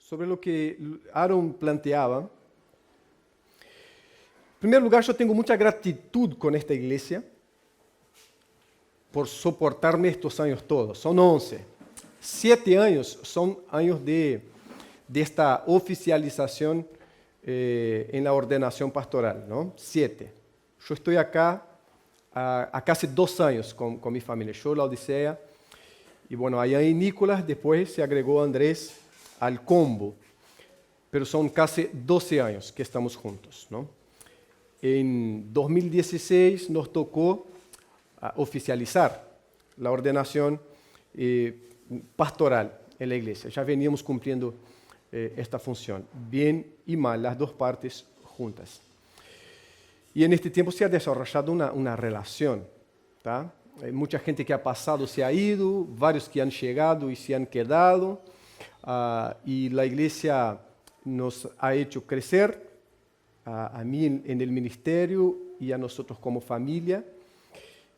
sobre lo que Aaron planteaba. En primer lugar, yo tengo mucha gratitud con esta iglesia por soportarme estos años todos. Son 11. 7 años son años de esta oficialización en la ordenación pastoral, ¿no? 7. Yo estoy acá há casi 2 años con mi familia. Yo, la Odisea, y bueno, allá en Nicolás después se agregó Andrés al combo, pero son casi 12 años que estamos juntos, ¿no? En 2016 nos tocó oficializar la ordenación pastoral en la iglesia. Ya veníamos cumpliendo esta función, bien y mal, las dos partes juntas. Y en este tiempo se ha desarrollado una relación, ¿tá? Hay mucha gente que ha pasado, se ha ido, varios que han llegado y se han quedado, y la iglesia nos ha hecho crecer, a mí en el ministerio y a nosotros como familia,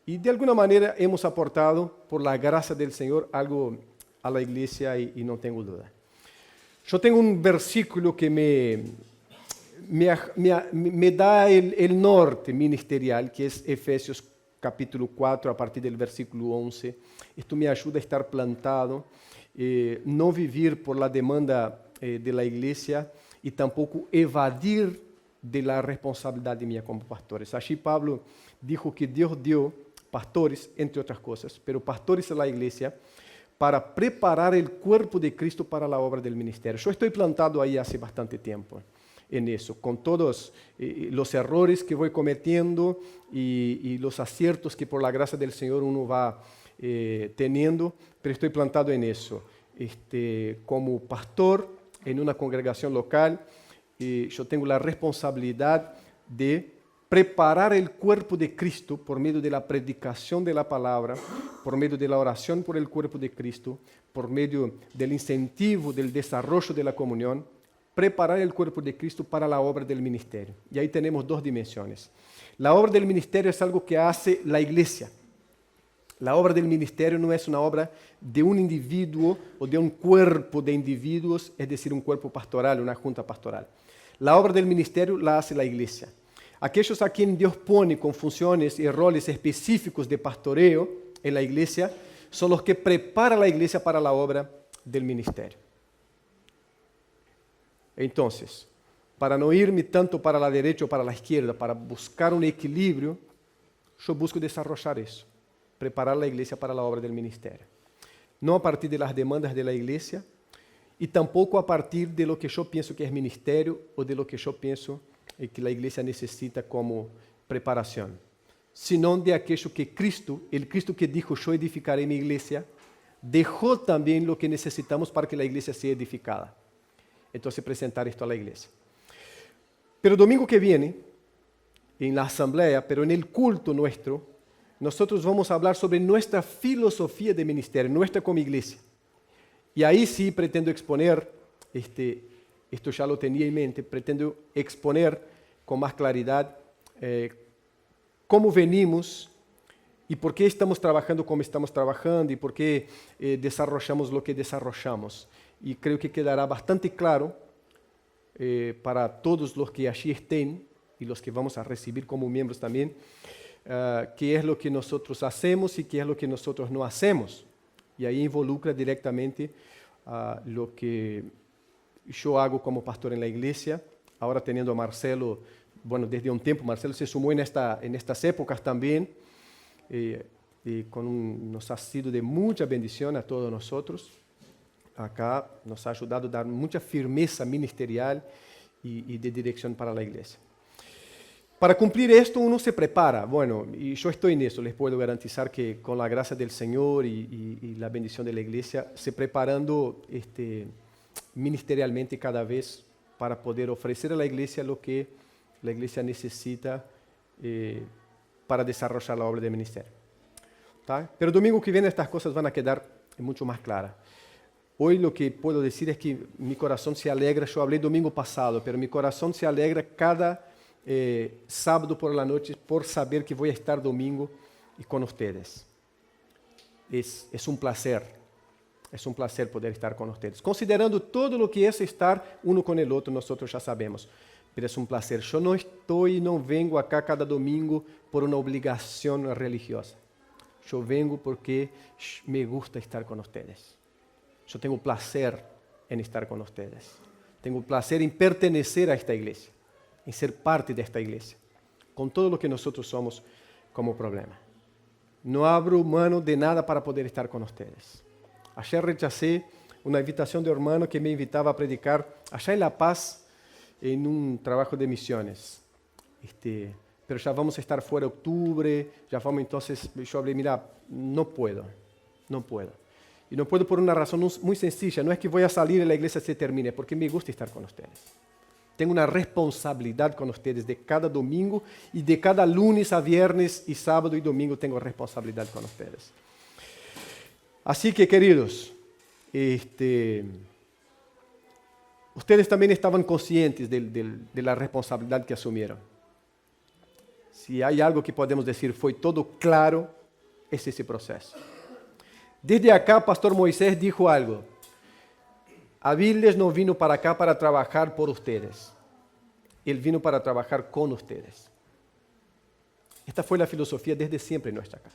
y de alguna manera hemos aportado, por la gracia del Señor, algo a la iglesia y no tengo duda. Yo tengo un versículo que me da el norte ministerial, que es Efesios capítulo 4, a partir del versículo 11. Esto me ayuda a estar plantado, no vivir por la demanda de la iglesia y tampoco evadir de la responsabilidad mía como pastores. Allí Pablo dijo que Dios dio pastores, entre otras cosas, pero pastores en la iglesia para preparar el cuerpo de Cristo para la obra del ministerio. Yo estoy plantado ahí hace bastante tiempo en eso, con todos los errores que voy cometiendo y los aciertos que por la gracia del Señor uno va teniendo, pero estoy plantado en eso. Como pastor en una congregación local, yo tengo la responsabilidad de preparar el cuerpo de Cristo por medio de la predicación de la palabra, por medio de la oración por el cuerpo de Cristo, por medio del incentivo, del desarrollo de la comunión, preparar el cuerpo de Cristo para la obra del ministerio. Y ahí tenemos 2 dimensiones. La obra del ministerio es algo que hace la iglesia. La obra del ministerio no es una obra de un individuo o de un cuerpo de individuos, es decir, un cuerpo pastoral, una junta pastoral. La obra del ministerio la hace la iglesia. Aquellos a quien Dios pone con funciones y roles específicos de pastoreo en la iglesia son los que preparan la iglesia para la obra del ministerio. Entonces, para no irme tanto para la derecha o para la izquierda, para buscar un equilibrio, yo busco desarrollar eso, preparar la iglesia para la obra del ministerio. No a partir de las demandas de la iglesia y tampoco a partir de lo que yo pienso que es ministerio o de lo que yo pienso que la iglesia necesita como preparación, sino de aquello que Cristo, el Cristo que dijo, yo edificaré mi iglesia, dejó también lo que necesitamos para que la iglesia sea edificada. Entonces, presentar esto a la iglesia. Pero el domingo que viene, en la asamblea, pero en el culto nuestro, nosotros vamos a hablar sobre nuestra filosofía de ministerio, nuestra como iglesia. Y ahí sí pretendo exponer, esto ya lo tenía en mente, pretendo exponer con más claridad cómo venimos y por qué estamos trabajando como estamos trabajando y por qué desarrollamos lo que desarrollamos. Y creo que quedará bastante claro para todos los que allí estén y los que vamos a recibir como miembros también, qué es lo que nosotros hacemos y qué es lo que nosotros no hacemos. Y ahí involucra directamente lo que yo hago como pastor en la iglesia, ahora teniendo a Marcelo, bueno, desde un tiempo, Marcelo se sumó en estas épocas también, y nos ha sido de mucha bendición a todos nosotros. Acá nos ha ayudado a dar mucha firmeza ministerial y de dirección para la iglesia. Para cumplir esto uno se prepara, bueno, y yo estoy en eso, les puedo garantizar que con la gracia del Señor y la bendición de la iglesia, se preparando ministerialmente cada vez para poder ofrecer a la iglesia lo que la iglesia necesita para desarrollar la obra del ministerio. ¿Tá? Pero el domingo que viene estas cosas van a quedar mucho más claras. Hoy lo que puedo decir es que mi corazón se alegra, yo hablé domingo pasado, pero mi corazón se alegra cada sábado por la noche por saber que voy a estar domingo y con ustedes. Es un placer Es un placer poder estar con ustedes. Considerando todo lo que es estar uno con el otro, nosotros ya sabemos. Pero es un placer. Yo no vengo acá cada domingo por una obligación religiosa. Yo vengo porque me gusta estar con ustedes. Yo tengo placer en estar con ustedes. Tengo placer en pertenecer a esta iglesia, en ser parte de esta iglesia, con todo lo que nosotros somos como problema. No abro mano de nada para poder estar con ustedes. Ayer rechacé una invitación de hermano que me invitaba a predicar allá en La Paz, en un trabajo de misiones. Pero ya vamos a estar fuera octubre, ya vamos, entonces yo hablé, mira, no puedo. Y no puedo por una razón muy sencilla, no es que voy a salir y la iglesia se termine, porque me gusta estar con ustedes. Tengo una responsabilidad con ustedes de cada domingo y de cada lunes a viernes y sábado y domingo tengo responsabilidad con ustedes. Así que, queridos, ustedes también estaban conscientes de la responsabilidad que asumieron. Si hay algo que podemos decir fue todo claro, es ese proceso. Desde acá, Pastor Moisés dijo algo. Aviles no vino para acá para trabajar por ustedes. Él vino para trabajar con ustedes. Esta fue la filosofía desde siempre nuestra acá.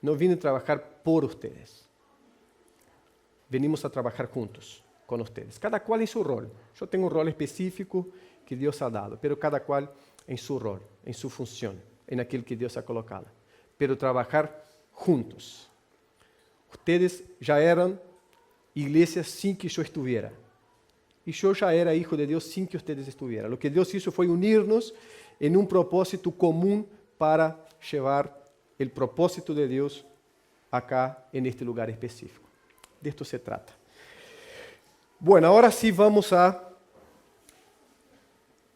No vine a trabajar por ustedes. Venimos a trabajar juntos con ustedes. Cada cual en su rol. Yo tengo un rol específico que Dios ha dado, pero cada cual en su rol, en su función, en aquel que Dios ha colocado. Pero trabajar juntos. Ustedes ya eran iglesia sin que yo estuviera. Y yo ya era hijo de Dios sin que ustedes estuvieran. Lo que Dios hizo fue unirnos en un propósito común para llevar el propósito de Dios acá en este lugar específico. De esto se trata. Bueno, ahora sí vamos a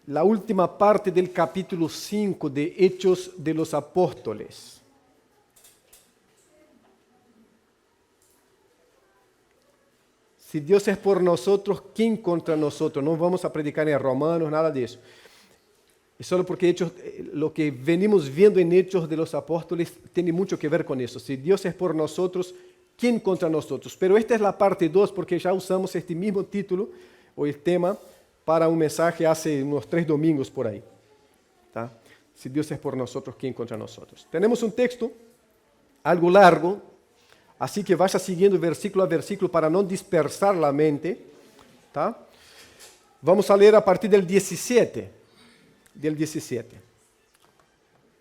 la última parte del capítulo 5 de Hechos de los Apóstoles. Si Dios es por nosotros, ¿quién contra nosotros? No vamos a predicar en Romanos, nada de eso. Es solo porque lo que venimos viendo en Hechos de los Apóstoles tiene mucho que ver con eso. Si Dios es por nosotros, ¿quién contra nosotros? Pero esta es la parte 2 porque ya usamos este mismo título o el tema para un mensaje hace unos 3 domingos por ahí. ¿Tá? Si Dios es por nosotros, ¿quién contra nosotros? Tenemos un texto algo largo, así que vaya siguiendo versículo a versículo para no dispersar la mente. ¿Tá? Vamos a leer a partir del 17.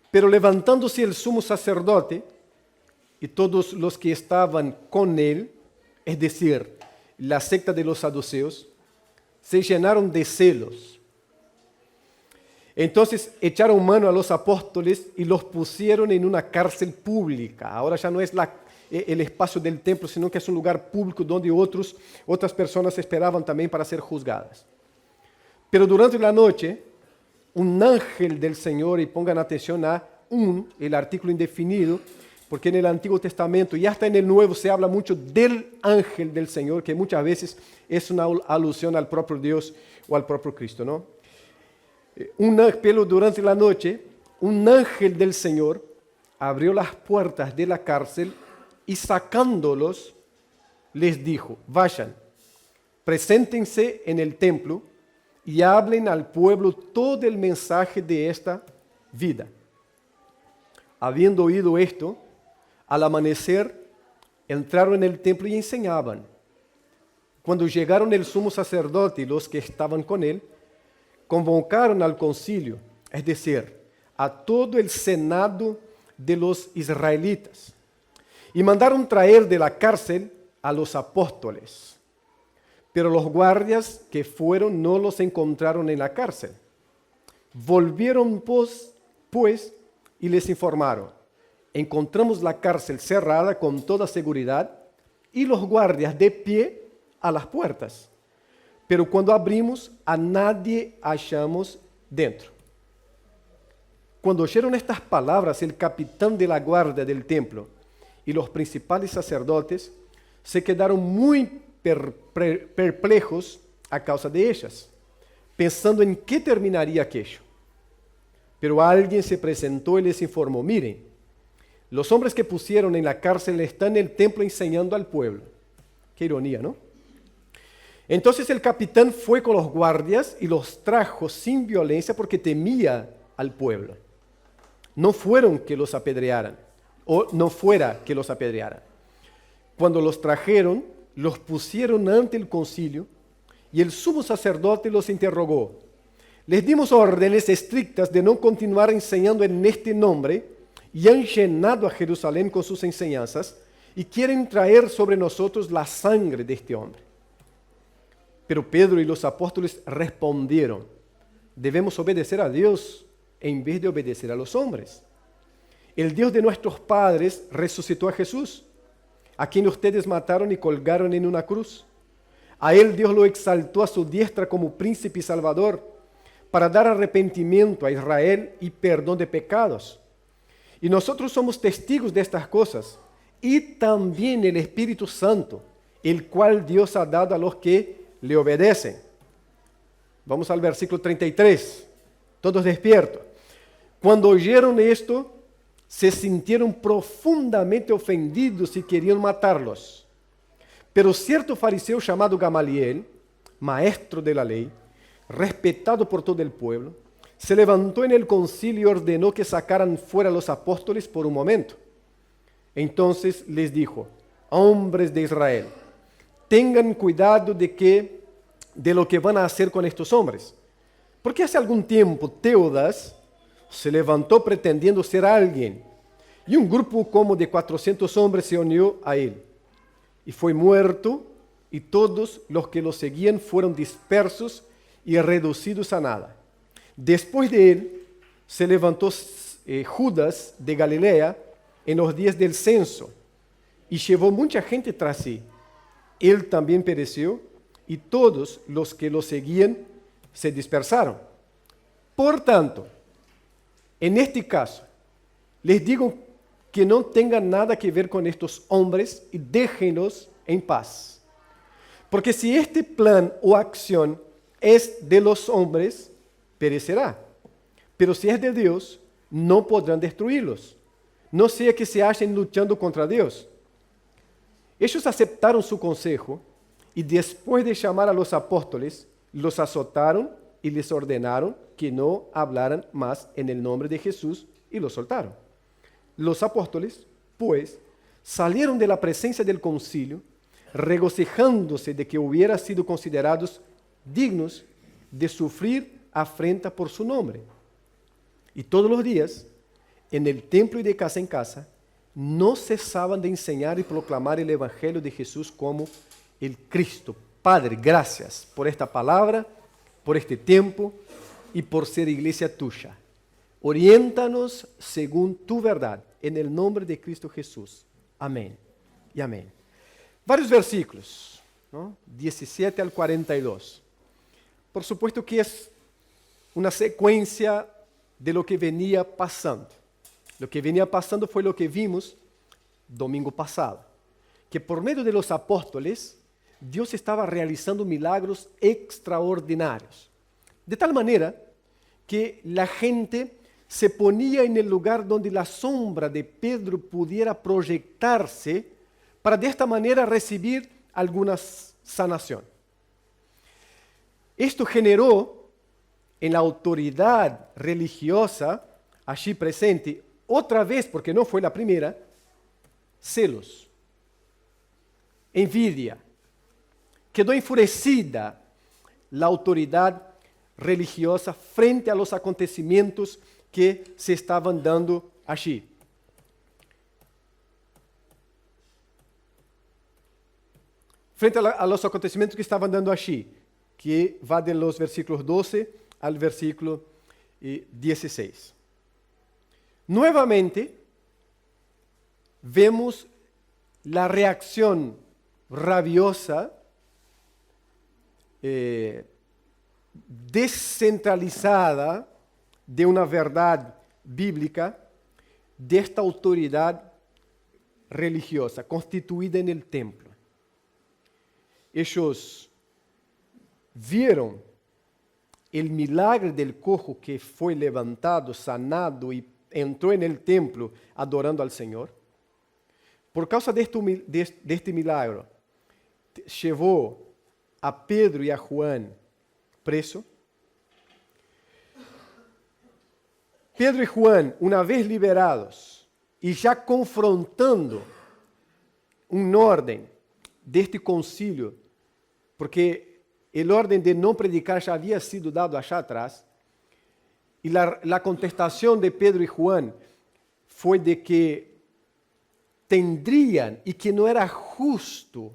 Pero levantándose el sumo sacerdote y todos los que estaban con él, es decir, la secta de los saduceos, se llenaron de celos. Entonces echaron mano a los apóstoles y los pusieron en una cárcel pública. Ahora ya no es el espacio del templo, sino que es un lugar público donde otras personas esperaban también para ser juzgadas. Pero durante la noche, un ángel del Señor, y pongan atención a el artículo indefinido, porque en el Antiguo Testamento y hasta en el Nuevo se habla mucho del ángel del Señor, que muchas veces es una alusión al propio Dios o al propio Cristo, ¿no? Pero durante la noche, un ángel del Señor abrió las puertas de la cárcel y sacándolos, les dijo, vayan, preséntense en el templo y hablen al pueblo todo el mensaje de esta vida. Habiendo oído esto, al amanecer entraron en el templo y enseñaban. Cuando llegaron el sumo sacerdote y los que estaban con él, convocaron al concilio, es decir, a todo el senado de los israelitas, y mandaron traer de la cárcel a los apóstoles. Pero los guardias que fueron no los encontraron en la cárcel. Volvieron pues y les informaron, encontramos la cárcel cerrada con toda seguridad y los guardias de pie a las puertas. Pero cuando abrimos, a nadie hallamos dentro. Cuando oyeron estas palabras, el capitán de la guardia del templo y los principales sacerdotes se quedaron muy perplejos a causa de ellas, pensando en qué terminaría aquello. Pero alguien se presentó y les informó, miren, los hombres que pusieron en la cárcel están en el templo enseñando al pueblo. Qué ironía, ¿no? Entonces el capitán fue con los guardias y los trajo sin violencia porque temía al pueblo. No fueron que los apedrearan, o no fuera que los apedrearan. Cuando los trajeron, los pusieron ante el concilio y el sumo sacerdote los interrogó. Les dimos órdenes estrictas de no continuar enseñando en este nombre y han llenado a Jerusalén con sus enseñanzas y quieren traer sobre nosotros la sangre de este hombre. Pero Pedro y los apóstoles respondieron, debemos obedecer a Dios en vez de obedecer a los hombres. El Dios de nuestros padres resucitó a Jesús, a quien ustedes mataron y colgaron en una cruz. A él Dios lo exaltó a su diestra como príncipe y salvador, para dar arrepentimiento a Israel y perdón de pecados. Y nosotros somos testigos de estas cosas, y también el Espíritu Santo, el cual Dios ha dado a los que le obedecen. Vamos al versículo 33, todos despiertos. Cuando oyeron esto, se sintieron profundamente ofendidos y querían matarlos. Pero cierto fariseo llamado Gamaliel, maestro de la ley, respetado por todo el pueblo, se levantó en el concilio y ordenó que sacaran fuera a los apóstoles por un momento. Entonces les dijo, hombres de Israel, tengan cuidado de lo que van a hacer con estos hombres. Porque hace algún tiempo Teudas se levantó pretendiendo ser alguien, y un grupo como de 400 hombres se unió a él. Y fue muerto, y todos los que lo seguían fueron dispersos y reducidos a nada. Después de él se levantó Judas de Galilea en los días del censo, y llevó mucha gente tras sí. Él también pereció, y todos los que lo seguían se dispersaron. Por tanto, en este caso, les digo que no tengan nada que ver con estos hombres y déjenlos en paz. Porque si este plan o acción es de los hombres, perecerá. Pero si es de Dios, no podrán destruirlos. No sea que se hallen luchando contra Dios. Ellos aceptaron su consejo y después de llamar a los apóstoles, los azotaron y les ordenaron que no hablaran más en el nombre de Jesús y los soltaron. Los apóstoles, pues, salieron de la presencia del concilio, regocijándose de que hubieran sido considerados dignos de sufrir afrenta por su nombre. Y todos los días, en el templo y de casa en casa, no cesaban de enseñar y proclamar el Evangelio de Jesús como el Cristo. Padre, gracias por esta palabra, por este tiempo y por ser iglesia tuya. Oriéntanos según tu verdad, en el nombre de Cristo Jesús. Amén y amén. Varios versículos, ¿no? 17 al 42. Por supuesto que es una secuencia de lo que venía pasando. Lo que venía pasando fue lo que vimos domingo pasado, que por medio de los apóstoles, Dios estaba realizando milagros extraordinarios. De tal manera que la gente se ponía en el lugar donde la sombra de Pedro pudiera proyectarse para de esta manera recibir alguna sanación. Esto generó en la autoridad religiosa allí presente, otra vez, porque no fue la primera, celos, envidia. Quedó enfurecida la autoridad religiosa frente a los acontecimientos que se estaban dando allí. Frente a los acontecimientos que estaban dando allí, que va de los versículos 12 al versículo 16. Nuevamente, vemos la reacción rabiosa, descentralizada de una verdad bíblica de esta autoridad religiosa constituida en el templo. Ellos vieron el milagro del cojo que fue levantado, sanado y entró en el templo adorando al Señor. Por causa de este milagro, llevó a Pedro y a Juan preso. Pedro y Juan, una vez liberados y ya confrontando un orden de este concilio, porque el orden de no predicar ya había sido dado allá atrás, y la contestación de Pedro y Juan fue de que tendrían y que no era justo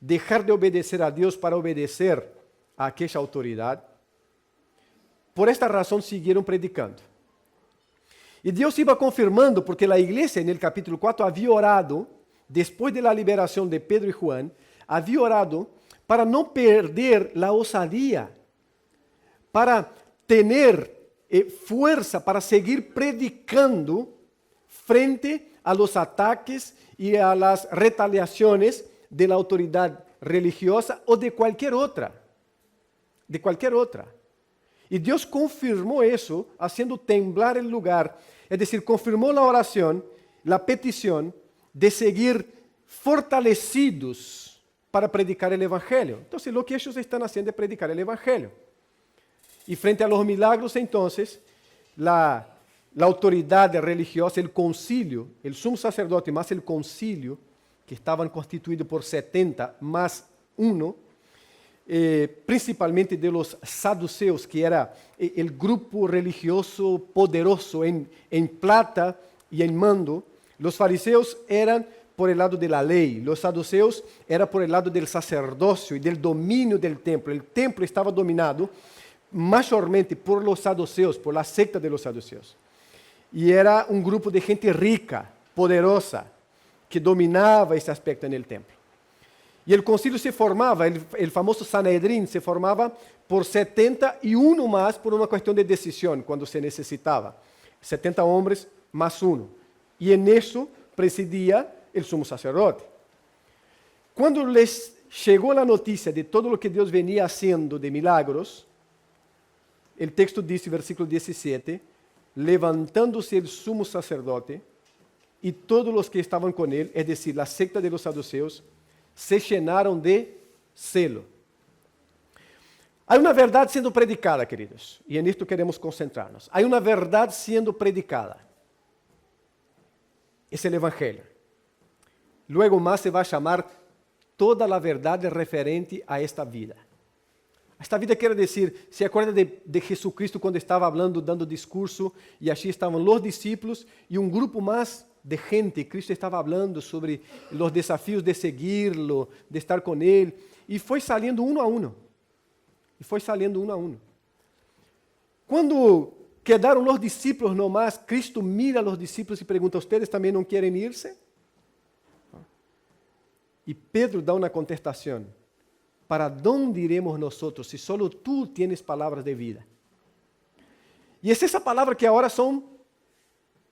dejar de obedecer a Dios para obedecer a aquella autoridad. Por esta razón siguieron predicando. Y Dios iba confirmando, porque la iglesia en el capítulo 4 había orado, después de la liberación de Pedro y Juan, había orado para no perder la osadía, para tener fuerza para seguir predicando frente a los ataques y a las retaliaciones de la autoridad religiosa o de cualquier otra. De cualquier otra. Y Dios confirmó eso haciendo temblar el lugar, es decir, confirmó la oración, la petición de seguir fortalecidos para predicar el Evangelio. Entonces, lo que ellos están haciendo es predicar el Evangelio. Y frente a los milagros, entonces, la autoridad religiosa, el concilio, el sumo sacerdote más el concilio, que estaban constituidos por 70 más uno, principalmente de los saduceos, que era el grupo religioso poderoso en plata y en mando. Los fariseos eran por el lado de la ley, los saduceos eran por el lado del sacerdocio y del dominio del templo. El templo estaba dominado mayormente por los saduceos, por la secta de los saduceos. Y era un grupo de gente rica, poderosa, que dominaba ese aspecto en el templo. Y el concilio se formaba, el famoso Sanedrín se formaba por 70 y uno más por una cuestión de decisión, cuando se necesitaba. 70 hombres más uno. Y en eso presidía el sumo sacerdote. Cuando les llegó la noticia de todo lo que Dios venía haciendo de milagros, el texto dice, versículo 17, levantándose el sumo sacerdote y todos los que estaban con él, es decir, la secta de los saduceos, se llenaron de celo. Hay una verdad siendo predicada, queridos, y en esto queremos concentrarnos. Hay una verdad siendo predicada. Es el Evangelio. Luego más se va a llamar toda la verdad referente a esta vida. Esta vida quiere decir, ¿se acuerda de Jesucristo cuando estaba hablando, dando discurso, y allí estaban los discípulos y un grupo más de gente? Cristo estaba hablando sobre los desafíos de seguirlo, de estar con Él, y fue saliendo uno a uno. Y fue saliendo uno a uno. Cuando quedaron los discípulos nomás, Cristo mira a los discípulos y pregunta, ¿ustedes también no quieren irse? Y Pedro da una contestación. ¿Para dónde iremos nosotros si solo tú tienes palabras de vida? Y es esa palabra que ahora son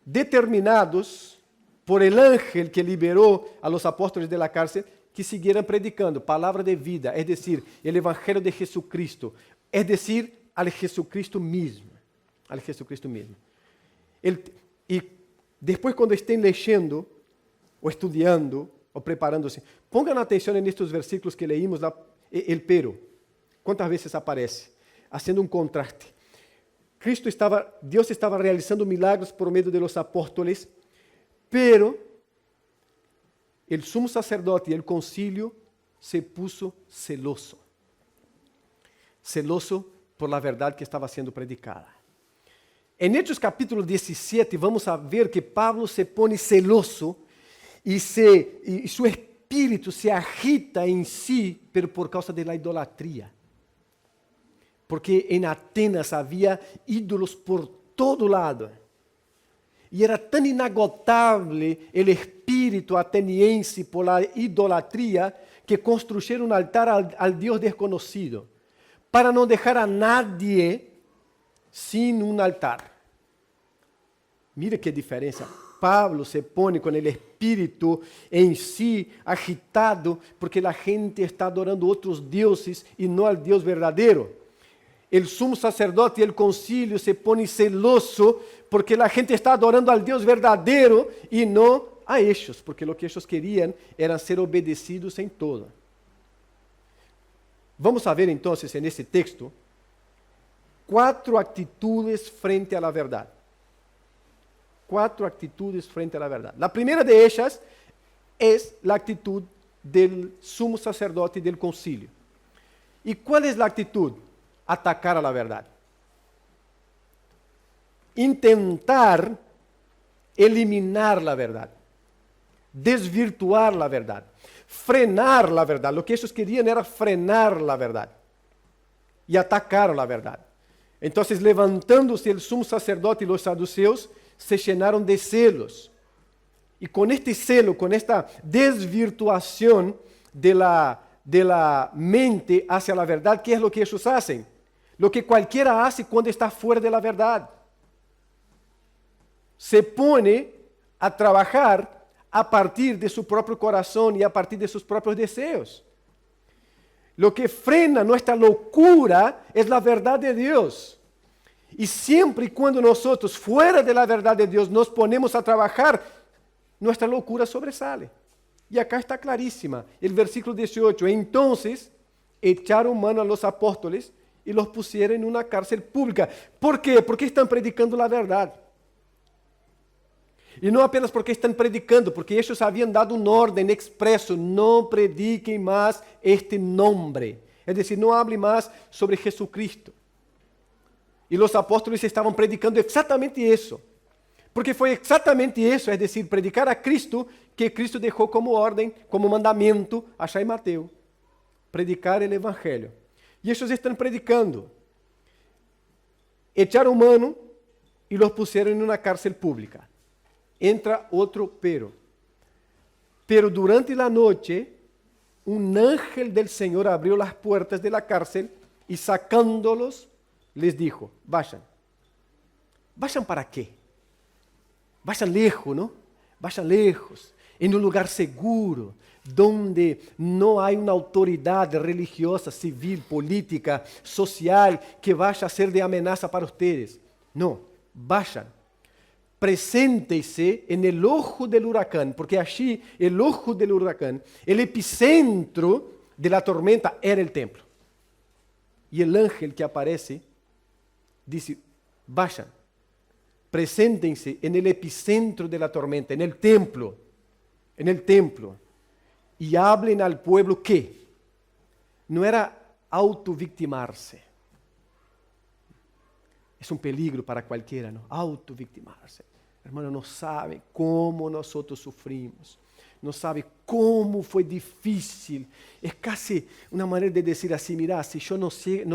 determinados por el ángel que liberó a los apóstoles de la cárcel, que siguieran predicando palabra de vida, es decir, el Evangelio de Jesucristo, es decir, al Jesucristo mismo. Al Jesucristo mismo. Y después cuando estén leyendo o estudiando o preparándose, pongan atención en estos versículos que leímos, el pero. ¿Cuántas veces aparece? Haciendo un contraste. Dios estaba realizando milagros por medio de los apóstoles, pero el sumo sacerdote y el concilio se puso celoso. Celoso por la verdad que estaba siendo predicada. En Hechos capítulo 17 vamos a ver que Pablo se pone celoso y su espíritu se agita en sí, pero por causa de la idolatría. Porque en Atenas había ídolos por todo lado. Y era tan inagotable el espíritu ateniense por la idolatría que construyeron un altar al Dios desconocido, para no dejar a nadie sin un altar. Mire qué diferencia. Pablo se pone con el espíritu en sí agitado porque la gente está adorando otros dioses y no al Dios verdadero. El sumo sacerdote y el concilio se pone celoso porque la gente está adorando al Dios verdadero y no a ellos, porque lo que ellos querían era ser obedecidos en todo. Vamos a ver entonces en este texto 4 actitudes frente a la verdad. 4 actitudes frente a la verdad. La primera de ellas es la actitud del sumo sacerdote y del concilio. ¿Y cuál es la actitud? Atacar a la verdad. Intentar eliminar la verdad. Desvirtuar la verdad. Frenar la verdad. Lo que ellos querían era frenar la verdad. Y atacar la verdad. Entonces, levantándose el sumo sacerdote y los saduceos, se llenaron de celos. Y con este celo, con esta desvirtuación de la mente hacia la verdad, ¿qué es lo que ellos hacen? Lo que cualquiera hace cuando está fuera de la verdad. Se pone a trabajar a partir de su propio corazón y a partir de sus propios deseos. Lo que frena nuestra locura es la verdad de Dios. Y siempre y cuando nosotros, fuera de la verdad de Dios, nos ponemos a trabajar, nuestra locura sobresale. Y acá está clarísima, el versículo 18. Entonces echaron mano a los apóstoles y los pusieron en una cárcel pública. ¿Por qué? Porque están predicando la verdad. Y no apenas porque están predicando, porque ellos habían dado un orden expreso: no prediquen más este nombre. Es decir, no hablen más sobre Jesucristo. Y los apóstoles estaban predicando exactamente eso. Porque fue exactamente eso, es decir, predicar a Cristo, que Cristo dejó como orden, como mandamiento, allá en Mateo. Predicar el Evangelio. Y ellos están predicando. Echaron mano y los pusieron en una cárcel pública. Entra otro pero. Pero durante la noche, un ángel del Señor abrió las puertas de la cárcel y sacándolos, les dijo: vayan. ¿Vayan para qué? Vayan lejos, ¿no? Vayan lejos, en un lugar seguro, donde no hay una autoridad religiosa, civil, política, social, que vaya a ser de amenaza para ustedes. No, vayan. Preséntense en el ojo del huracán, porque allí el ojo del huracán, el epicentro de la tormenta era el templo. Y el ángel que aparece dice: vayan, preséntense en el epicentro de la tormenta, en el templo, y hablen al pueblo que no era autovictimarse. Es un peligro para cualquiera, ¿no? Autovictimarse. Hermano, no sabe cómo nosotros sufrimos. No sabe cómo fue difícil. Es casi una manera de decir así: mira, si yo no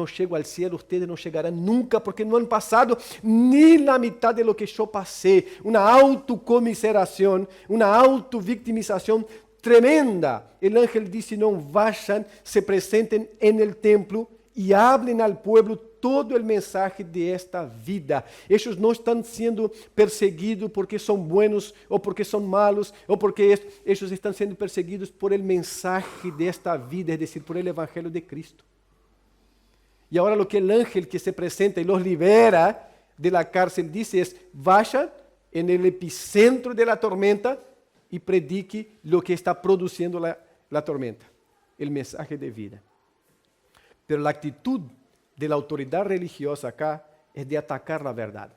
llego al cielo, ustedes no llegarán nunca, porque no han pasado ni la mitad de lo que yo pasé. Una autocomiseración, una autovictimización tremenda. El ángel dice: no, vayan, se presenten en el templo y hablen al pueblo todo el mensaje de esta vida. Ellos no están siendo perseguidos porque son buenos o porque son malos, o porque ellos están siendo perseguidos por el mensaje de esta vida, es decir, por el Evangelio de Cristo. Y ahora lo que el ángel que se presenta y los libera de la cárcel dice es: vayan en el epicentro de la tormenta y predique lo que está produciendo la tormenta, el mensaje de vida. Pero la actitud de la autoridad religiosa acá es de atacar la verdad.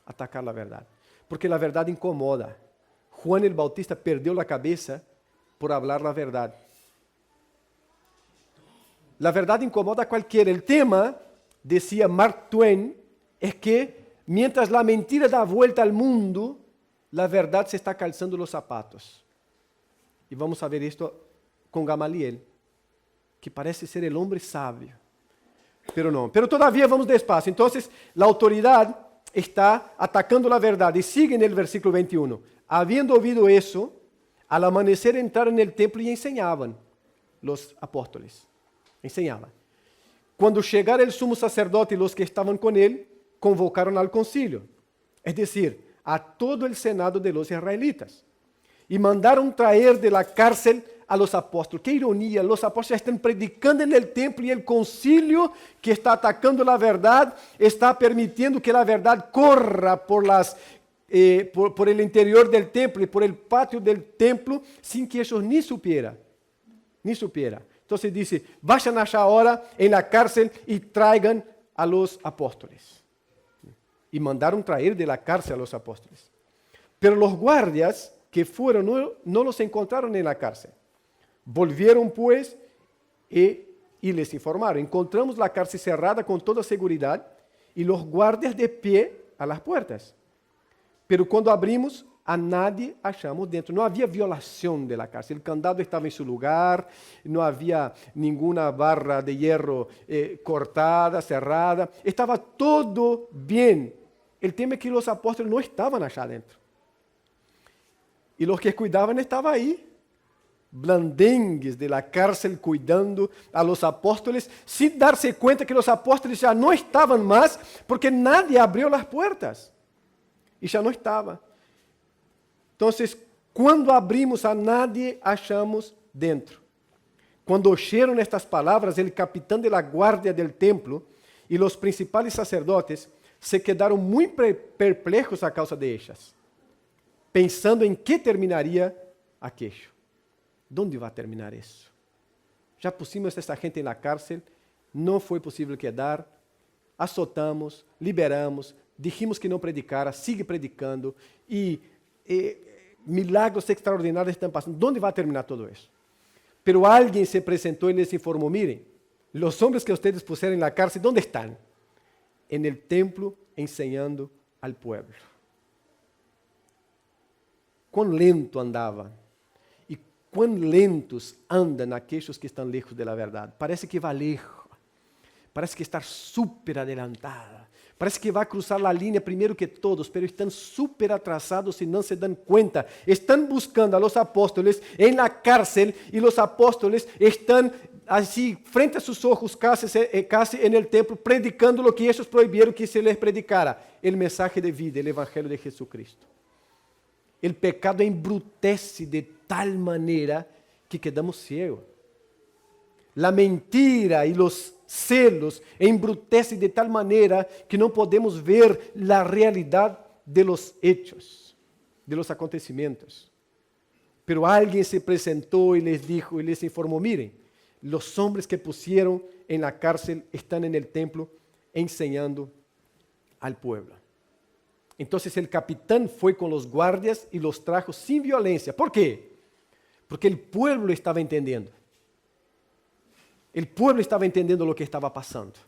Atacar la verdad. Porque la verdad incomoda. Juan el Bautista perdió la cabeza por hablar la verdad. La verdad incomoda a cualquiera. El tema, decía Mark Twain, es que mientras la mentira da vuelta al mundo, la verdad se está calzando los zapatos. Y vamos a ver esto con Gamaliel, que parece ser el hombre sabio. Pero no, pero todavía vamos despacio. Entonces, la autoridad está atacando la verdad. Y sigue en el versículo 21. Habiendo oído eso, al amanecer entraron en el templo y enseñaban los apóstoles. Enseñaban. Cuando llegara el sumo sacerdote y los que estaban con él, convocaron al concilio. Es decir, a todo el senado de los israelitas. Y mandaron traer de la cárcel a los apóstoles. Qué ironía, los apóstoles están predicando en el templo y el concilio que está atacando la verdad está permitiendo que la verdad corra por el interior del templo y por el patio del templo sin que ellos ni supieran. Entonces dice, vayan allá ahora en la cárcel y traigan a los apóstoles. Y mandaron traer de la cárcel a los apóstoles. Pero los guardias que fueron no los encontraron en la cárcel. Volvieron pues y les informaron. Encontramos la cárcel cerrada con toda seguridad y los guardias de pie a las puertas. Pero cuando abrimos, a nadie achamos dentro. No había violación de la cárcel. El candado estaba en su lugar, no había ninguna barra de hierro cortada, cerrada. Estaba todo bien. El tema es que los apóstoles no estaban allá adentro. Y los que cuidaban estaban ahí, blandengues de la cárcel cuidando a los apóstoles, sin darse cuenta que los apóstoles ya no estaban más, porque nadie abrió las puertas. Y ya no estaba. Entonces, cuando abrimos, a nadie achamos dentro. Cuando oyeron estas palabras, el capitán de la guardia del templo y los principales sacerdotes se quedaron muy perplejos a causa de ellas, pensando en qué terminaría aquello. ¿Dónde va a terminar eso? Ya pusimos a esta gente en la cárcel, no fue posible quedar, azotamos, liberamos, dijimos que no predicara, sigue predicando y milagros extraordinarios están pasando. ¿Dónde va a terminar todo eso? Pero alguien se presentó y les informó, miren, los hombres que ustedes pusieron en la cárcel, ¿dónde están? En el templo enseñando al pueblo. Cuán lento andaban y cuán lentos andan aquellos que están lejos de la verdad. Parece que va lejos, parece que está súper adelantada, parece que va a cruzar la línea primero que todos, pero están súper atrasados y no se dan cuenta. Están buscando a los apóstoles en la cárcel y los apóstoles están así frente a sus ojos, casi en el templo, predicando lo que ellos prohibieron que se les predicara, el mensaje de vida, el evangelio de Jesucristo. El pecado embrutece de tal manera que quedamos ciegos. La mentira y los celos embrutecen de tal manera que no podemos ver la realidad de los hechos, de los acontecimientos. Pero alguien se presentó y les dijo y les informó, miren, los hombres que pusieron en la cárcel están en el templo enseñando al pueblo. Entonces el capitán fue con los guardias y los trajo sin violencia. ¿Por qué? Porque el pueblo estaba entendiendo. El pueblo estaba entendiendo lo que estaba pasando.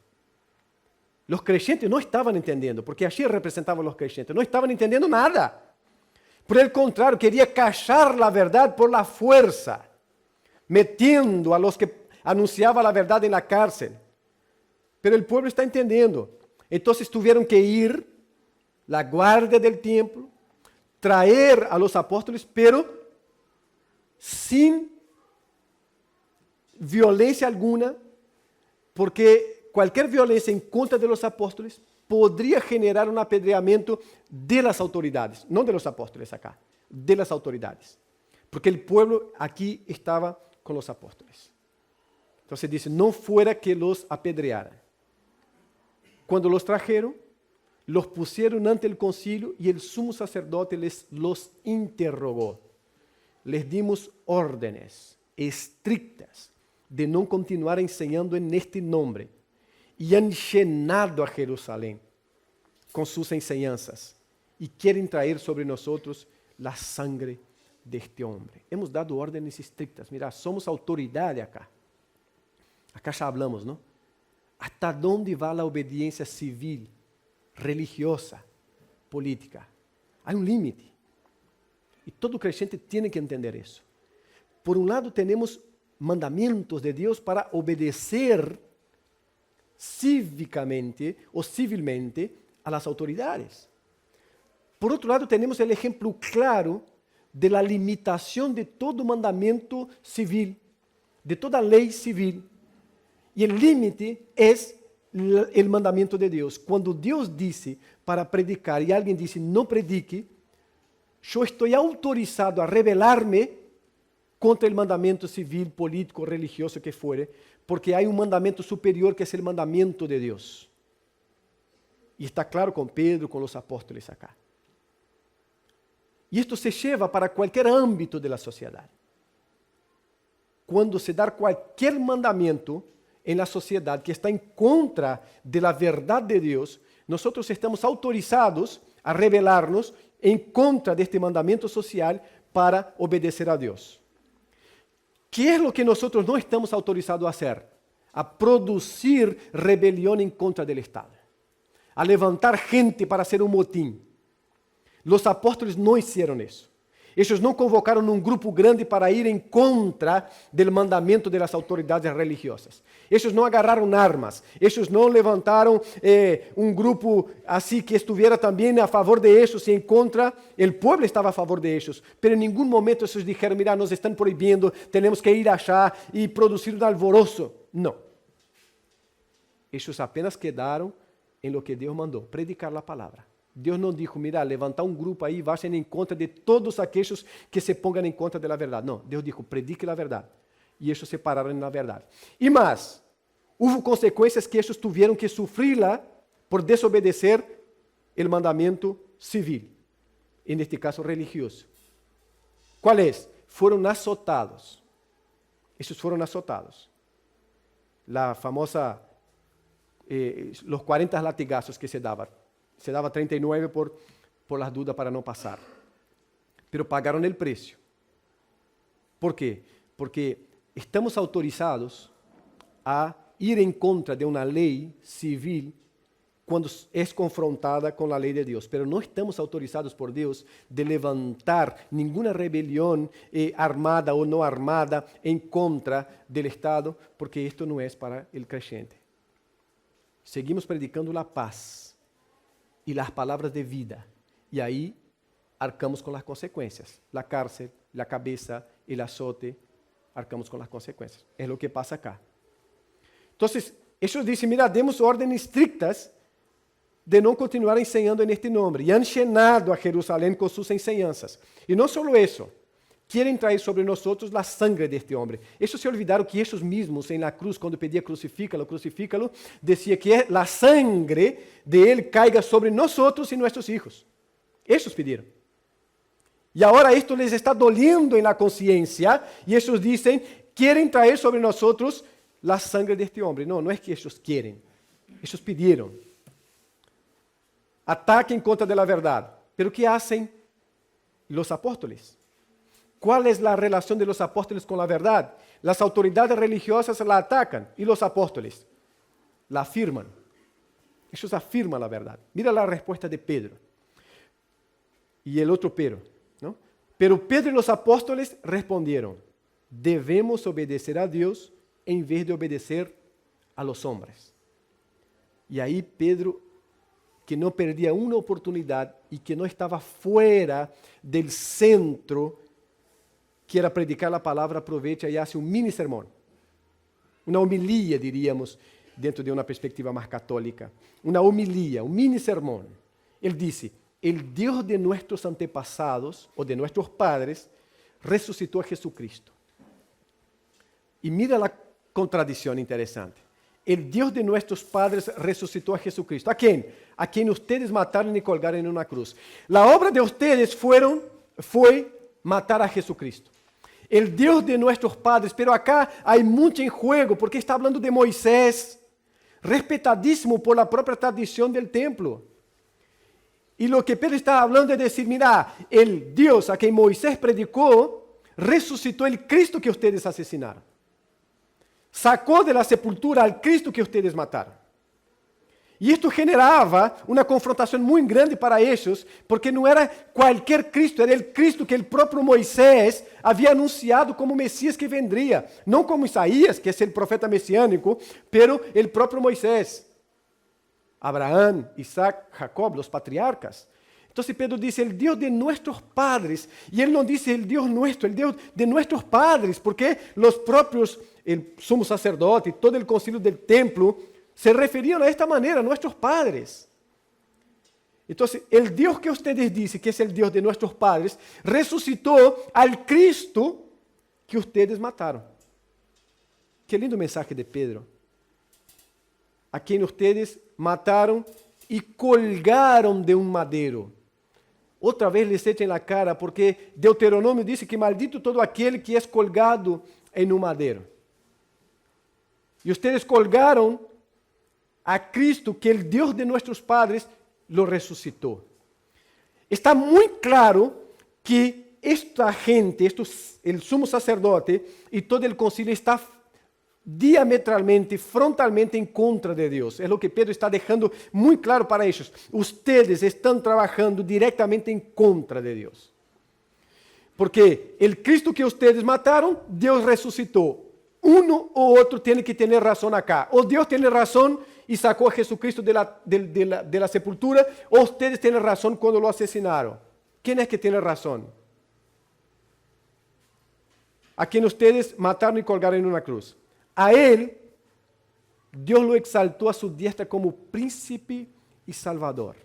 Los creyentes no estaban entendiendo, porque allí representaban los creyentes. No estaban entendiendo nada. Por el contrario, quería callar la verdad por la fuerza, metiendo a los que anunciaban la verdad en la cárcel. Pero el pueblo está entendiendo. Entonces tuvieron que ir la guardia del templo, traer a los apóstoles, pero sin violencia alguna, porque cualquier violencia en contra de los apóstoles podría generar un apedreamiento de las autoridades, no de los apóstoles acá, de las autoridades, porque el pueblo aquí estaba con los apóstoles. Entonces dice, no fuera que los apedrearan. Cuando los trajeron, los pusieron ante el concilio y el sumo sacerdote los interrogó. Les dimos órdenes estrictas de no continuar enseñando en este nombre y han llenado a Jerusalén con sus enseñanzas y quieren traer sobre nosotros la sangre de este hombre. Hemos dado órdenes estrictas. Mira, somos autoridad acá. Acá ya hablamos, ¿no? ¿Hasta dónde va la obediencia civil, religiosa, política? Hay un límite. Y todo creyente tiene que entender eso. Por un lado tenemos mandamientos de Dios para obedecer cívicamente o civilmente a las autoridades. Por otro lado tenemos el ejemplo claro de la limitación de todo mandamiento civil, de toda ley civil. Y el límite es el mandamiento de Dios. Cuando Dios dice para predicar y alguien dice no predique, yo estoy autorizado a rebelarme contra el mandamiento civil, político, religioso que fuere, porque hay un mandamiento superior que es el mandamiento de Dios. Y está claro con Pedro, con los apóstoles acá. Y esto se lleva para cualquier ámbito de la sociedad. quando se dá qualquer mandamento em la sociedade que está em contra de la verdade de Deus, nós estamos autorizados a rebelar-nos em contra deste mandamento social para obedecer a Deus. Que é o que nós não estamos autorizados a fazer? A produzir rebelião em contra do Estado, a levantar gente para hacer um motim. Os apóstolos não fizeram isso. Eles não convocaram um grupo grande para ir em contra do mandamento das autoridades religiosas. Eles não agarraram armas. Eles não levantaram um grupo assim que estivesse também a favor de eles e em contra. O povo estava a favor de eles. Pero em nenhum momento eles disseram, mira, nos estão proibindo, temos que ir achar e produzir um alvoroço. Não. Eles apenas quedaram em lo que Deus mandou, predicar a palavra. Deus não disse, mira, levantar um grupo aí, vá em contra de todos aqueles que se pongan em contra da verdade. Não, Deus disse, predique a verdade. E eles se pararam na verdade. E mais, houve consequências que eles tiveram que sofrer por desobedecer o mandamento civil, neste caso religioso. Qual é? Foram azotados. Eles foram azotados. La famosa, los 40 latigazos que se dava 39 por las dudas para não passar. Pero pagaram o preço. ¿Por quê? Porque estamos autorizados a ir em contra de uma lei civil quando é confrontada com a lei de Deus. Pero não estamos autorizados por Deus de levantar nenhuma rebelião armada ou não armada em contra do Estado, porque isto não é para o creyente. Seguimos predicando a paz e as palavras de vida. E aí arcamos com as consequências. A cárcel, a cabeça, o azote, arcamos com as consequências. É o que passa acá. Então, eles dizem, mira, demos ordens estrictas de não continuar ensinando neste nome. E han llenado a Jerusalém com suas enseñanças. E não só isso, querem trazer sobre nós a sangre deste homem. Eles se olvidaram que eles mesmos, em la cruz, quando pedia crucifícalo, decía que a sangre de ele caiga sobre nós e nossos filhos. Eles pediram. E agora isto les está doliendo en la consciência, e eles dizem, querem trazer sobre nós a sangre deste homem. Não, não é que eles querem. Eles pediram. Ataquem contra da verdade. Pero que hacen os apóstoles? ¿Cuál es la relación de los apóstoles con la verdad? Las autoridades religiosas la atacan y los apóstoles la afirman. Ellos afirman la verdad. Mira la respuesta de Pedro. Y el otro pero, ¿no? Pero Pedro y los apóstoles respondieron, debemos obedecer a Dios en vez de obedecer a los hombres. Y ahí Pedro, que no perdía una oportunidad y que no estaba fuera del centro que era predicar a palavra, aproveita e hace um mini sermão. Uma homilia, diríamos, dentro de uma perspectiva mais católica. Uma homilia, um mini sermão. Ele disse, el Deus de nossos antepassados, ou de nossos padres, ressuscitou a Jesucristo. E mira a contradição interessante. El Deus de nossos padres ressuscitou a Jesucristo. ¿A quem? A quem ustedes mataram e colgaram em uma cruz. A obra de ustedes foi matar a Jesucristo. El Deus de nossos padres, pero acá há muito em juego, porque está falando de Moisés, respetadíssimo por la própria tradição del templo. E lo que Pedro está falando é dizer, mira, el Deus a quem Moisés predicou, ressuscitou el Cristo que ustedes assassinaram. Sacou de la sepultura al Cristo que ustedes mataram. E isto generava uma confrontação muito grande para eles, porque não era qualquer Cristo, era o Cristo que o próprio Moisés havia anunciado como Messias que vendria. Não como Isaías, que é o profeta messiânico, pero o próprio Moisés. Abraão, Isaac, Jacob, os patriarcas. Então Pedro diz, o Deus de nossos padres, e ele não diz o Deus nosso, o Deus de nossos padres, porque os próprios, o sumo sacerdote, todo o concílio del templo, se referiam a esta maneira, a nossos padres. Então, o Deus que ustedes dizem que é o Deus de nossos padres, ressuscitou al Cristo que ustedes mataram. Que lindo mensagem de Pedro. A quem ustedes mataram e colgaram de um madeiro. Outra vez les echem na cara, porque Deuteronômio diz que maldito todo aquele que é colgado en un madero. Y ustedes colgaron a Cristo, que el Dios de nuestros padres lo resucitó. Está muy claro que esta gente, el sumo sacerdote y todo el concilio está diametralmente, frontalmente en contra de Dios. Es lo que Pedro está dejando muy claro para ellos. Ustedes están trabajando directamente en contra de Dios. Porque el Cristo que ustedes mataron, Dios resucitó. Uno u otro tiene que tener razón acá. O Dios tiene razón y sacó a Jesucristo de la sepultura, o ustedes tienen razón cuando lo asesinaron. ¿Quién es que tiene razón? A quien ustedes mataron y colgaron en una cruz. A él, Dios lo exaltó a su diestra como príncipe y salvador.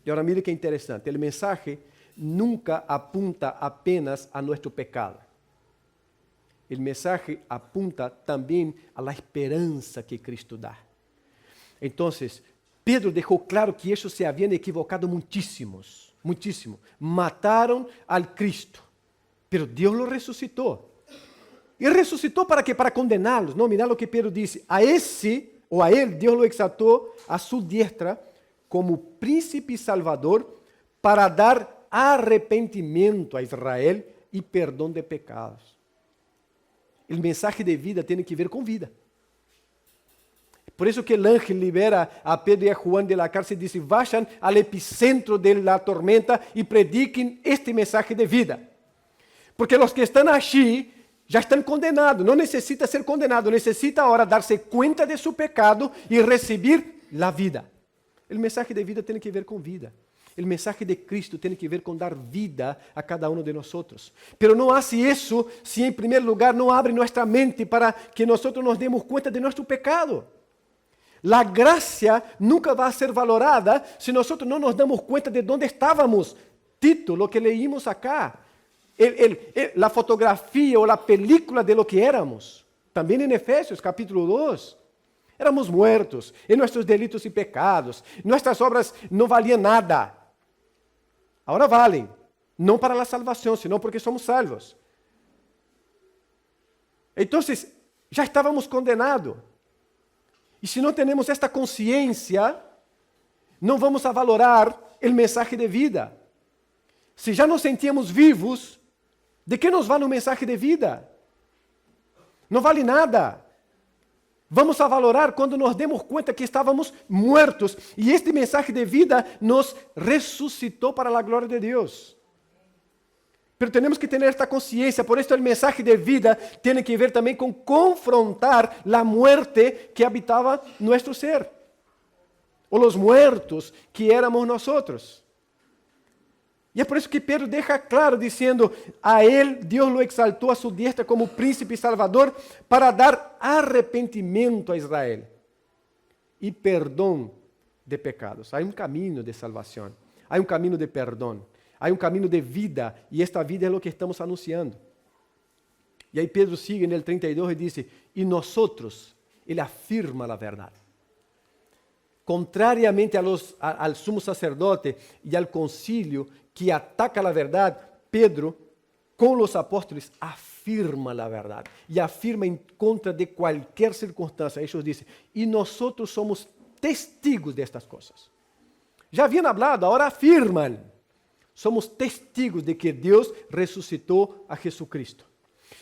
Y ahora mire qué interesante, el mensaje nunca apunta apenas a nuestro pecado. El mensaje apunta también a la esperanza que Cristo da. Entonces, Pedro dejó claro que ellos se habían equivocado muchísimo. Mataron al Cristo, pero Dios lo resucitó. ¿Y resucitó para qué? Para condenarlos. No, mira lo que Pedro dice. A ese, o a él, Dios lo exaltó a su diestra como príncipe y salvador para dar arrepentimiento a Israel y perdón de pecados. El mensaje de vida tiene que ver con vida. Por eso que el ángel libera a Pedro y a Juan de la cárcel y dice, vayan al epicentro de la tormenta y prediquen este mensaje de vida. Porque los que están allí ya están condenados, no necesita ser condenado, necesita ahora darse cuenta de su pecado y recibir la vida. El mensaje de vida tiene que ver con vida. El mensaje de Cristo tiene que ver con dar vida a cada uno de nosotros. Pero no hace eso si en primer lugar no abre nuestra mente para que nosotros nos demos cuenta de nuestro pecado. La gracia nunca va a ser valorada si nosotros no nos damos cuenta de dónde estábamos. Tito, lo que leímos acá. La fotografía o la película de lo que éramos. También en Efesios capítulo 2. Éramos muertos en nuestros delitos y pecados. Nuestras obras no valían nada. Ahora valen. No para la salvación, sino porque somos salvos. Entonces, ya estábamos condenados. Y si no tenemos esta conciencia, no vamos a valorar el mensaje de vida. Si ya nos sentíamos vivos, ¿de qué nos vale un mensaje de vida? No vale nada. Vamos a valorar cuando nos demos cuenta que estábamos muertos y este mensaje de vida nos resucitó para la gloria de Dios. Pero tenemos que tener esta conciencia, por esto el mensaje de vida tiene que ver también con confrontar la muerte que habitaba nuestro ser, o los muertos que éramos nosotros. Y es por eso que Pedro deja claro diciendo, a él Dios lo exaltó a su diestra como príncipe y salvador para dar arrepentimiento a Israel y perdón de pecados. Hay un camino de salvación, hay un camino de perdón, hay un camino de vida y esta vida es lo que estamos anunciando. Y ahí Pedro sigue en el 32 y dice, y nosotros, él afirma la verdad. Contrariamente al sumo sacerdote y al concilio que ataca la verdad, Pedro, con los apóstoles, afirma la verdad y afirma en contra de cualquier circunstancia. Ellos dicen, y nosotros somos testigos de estas cosas. Ya habían hablado, ahora afirman. Somos testigos de que Dios resucitó a Jesucristo.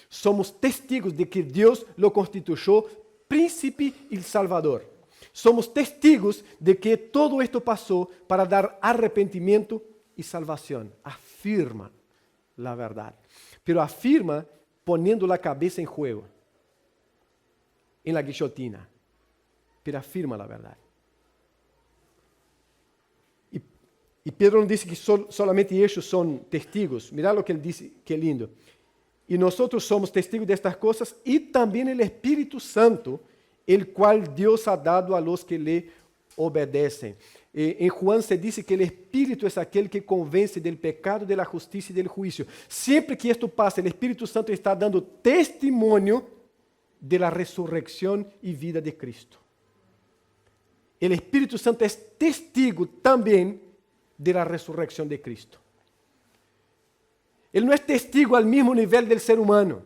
Somos testigos de que Dios lo constituyó príncipe y salvador. Somos testigos de que todo esto pasó para dar arrepentimiento y salvación. Afirma la verdad. Pero afirma poniendo la cabeza en juego, en la guillotina. Pero afirma la verdad. Y Pedro no dice que solamente ellos son testigos. Mirá lo que él dice, qué lindo. Y nosotros somos testigos de estas cosas y también el Espíritu Santo, el cual Dios ha dado a los que le obedecen. En Juan se dice que el Espíritu es aquel que convence del pecado, de la justicia y del juicio. Siempre que esto pasa, el Espíritu Santo está dando testimonio de la resurrección y vida de Cristo. El Espíritu Santo es testigo también de la resurrección de Cristo. Él no es testigo al mismo nivel del ser humano.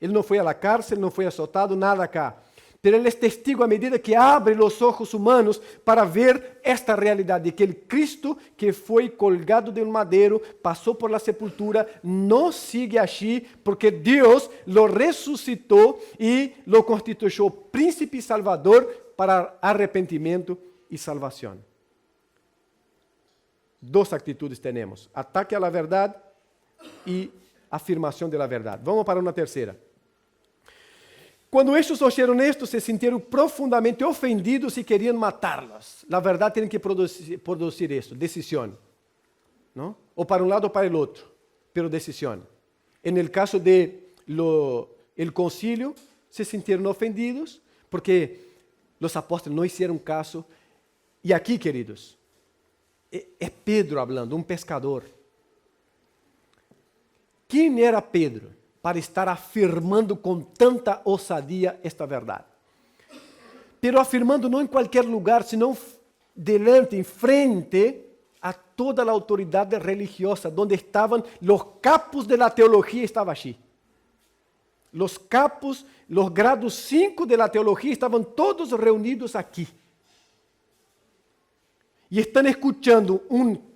Ele não foi à cárcel, não foi azotado, nada acá. Pero ele é testigo à medida que abre os olhos humanos para ver esta realidade, de que o Cristo que foi colgado de um madeiro, passou por la sepultura, não sigue assim, porque Deus lo ressuscitou e lo constituiu príncipe e salvador para arrependimento e salvação. Duas atitudes temos: ataque à verdade e afirmação da verdade. Vamos para uma terceira. Quando estes oyeron esto, se sintieron profundamente ofendidos y querían matarlos. La verdad tiene que producir esto, decisión, ¿no? O para un lado o para el otro, pero decisión. En el caso de el concilio, se sintieron ofendidos porque los apóstoles no hicieron caso. Y aquí, queridos, es Pedro hablando, un pescador. ¿Quién era Pedro para estar afirmando com tanta ousadia esta verdade? Pero afirmando não em qualquer lugar, senão delante, em frente a toda a autoridade religiosa, onde estavam os capos de la teologia, estava aqui. Os capos, os grados 5 de la teologia estavam todos reunidos aqui. E estão escutando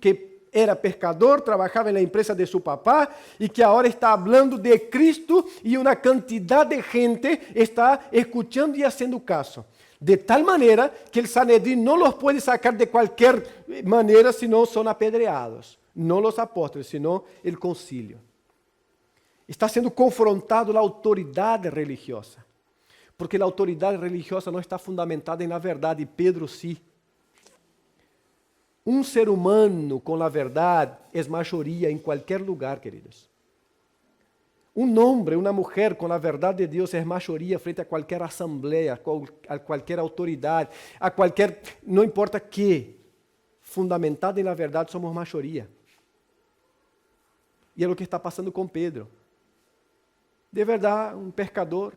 que era pescador, trabajaba en la empresa de su papá y que ahora está hablando de Cristo y una cantidad de gente está escuchando y haciendo caso. De tal manera que el Sanedrín no los puede sacar de cualquier manera, sino son apedreados. No los apóstoles, sino el concilio. Está siendo confrontado la autoridad religiosa. Porque la autoridad religiosa no está fundamentada en la verdad y Pedro sí. Um ser humano com a verdade é maioria em qualquer lugar, queridos. Um homem, uma mulher com a verdade de Deus é maioria frente a qualquer assembleia, a qualquer autoridade, a qualquer, não importa que, fundamentada na verdade, somos maioria. E é o que está passando com Pedro. De verdade, um pescador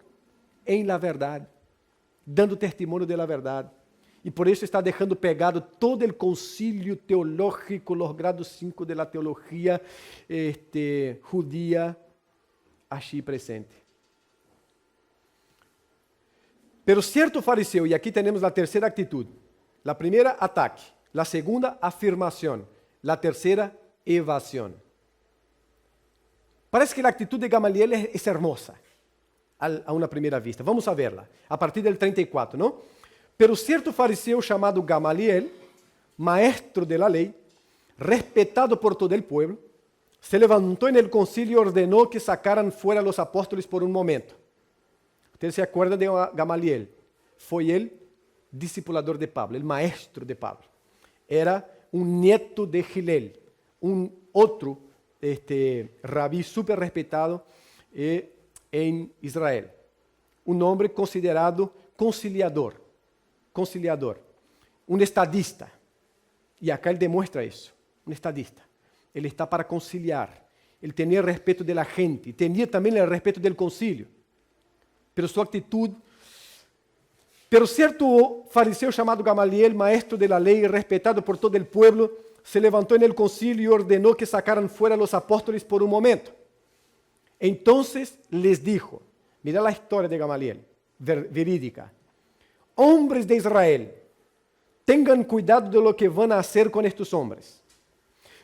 em la verdade, dando testemunho de la verdade. E por isso está deixando pegado todo o concílio teológico, os grados 5 de la teologia judia, aqui presente. Pero certo fariseu, e aqui temos a terceira atitude. A primeira, ataque. A segunda, afirmação. A terceira, evasão. Parece que a atitude de Gamaliel é hermosa, a uma primeira vista. Vamos a verla, a partir del 34, não? Pero cierto fariseu chamado Gamaliel, maestro de la ley, respetado por todo el pueblo, se levantó en el concilio y ordenó que sacaran fuera a los apóstoles por un momento. Usted se acuerda de Gamaliel. Foi el discipulador de Pablo, el maestro de Pablo. Era un nieto de Gilel, un otro rabí súper respetado en Israel. Un hombre considerado conciliador, um estadista. E acá ele demonstra isso, um estadista. Ele está para conciliar. Ele tinha respeito da gente, tinha também o respeito do concílio. Pero sua atitude. Pero certo fariseu chamado Gamaliel, maestro de la lei, respetado por todo o pueblo, se levantou en el concilio y ordenó que sacaran fuera los apóstoles por un momento. Entonces les dijo, mira la historia de Gamaliel, verídica. Hombres de Israel, tengan cuidado de lo que van a hacer con estos hombres.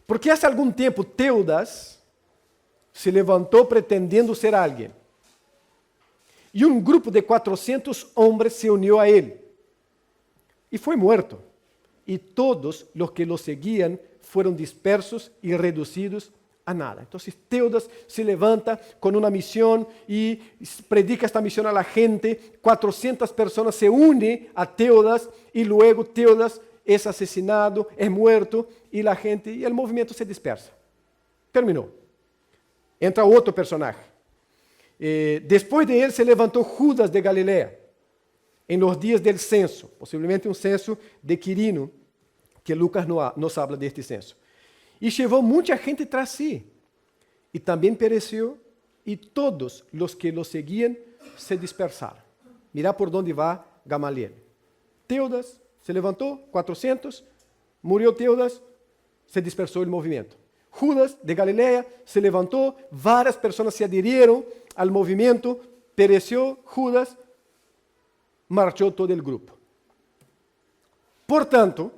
Porque hace algún tiempo Teudas se levantó pretendiendo ser alguien. Y un grupo de 400 hombres se unió a él. Y fue muerto. Y todos los que lo seguían fueron dispersos y reducidos a nada. Entonces Teudas se levanta con una misión y predica esta misión a la gente. 400 personas se unen a Teudas y luego Teudas es asesinado, es muerto y la gente y el movimiento se dispersa. Terminó. Entra otro personaje. Después de él se levantó Judas de Galilea en los días del censo, posiblemente un censo de Quirino, que Lucas nos habla de este censo. Y llevó mucha gente tras sí, y también pereció, y todos los que lo seguían se dispersaron. Mirá por dónde va Gamaliel. Teudas se levantó, 400, murió Teudas, se dispersó el movimiento. Judas de Galilea se levantó, várias pessoas se adhirieron al movimiento, pereció Judas, marchó todo el grupo. Por tanto,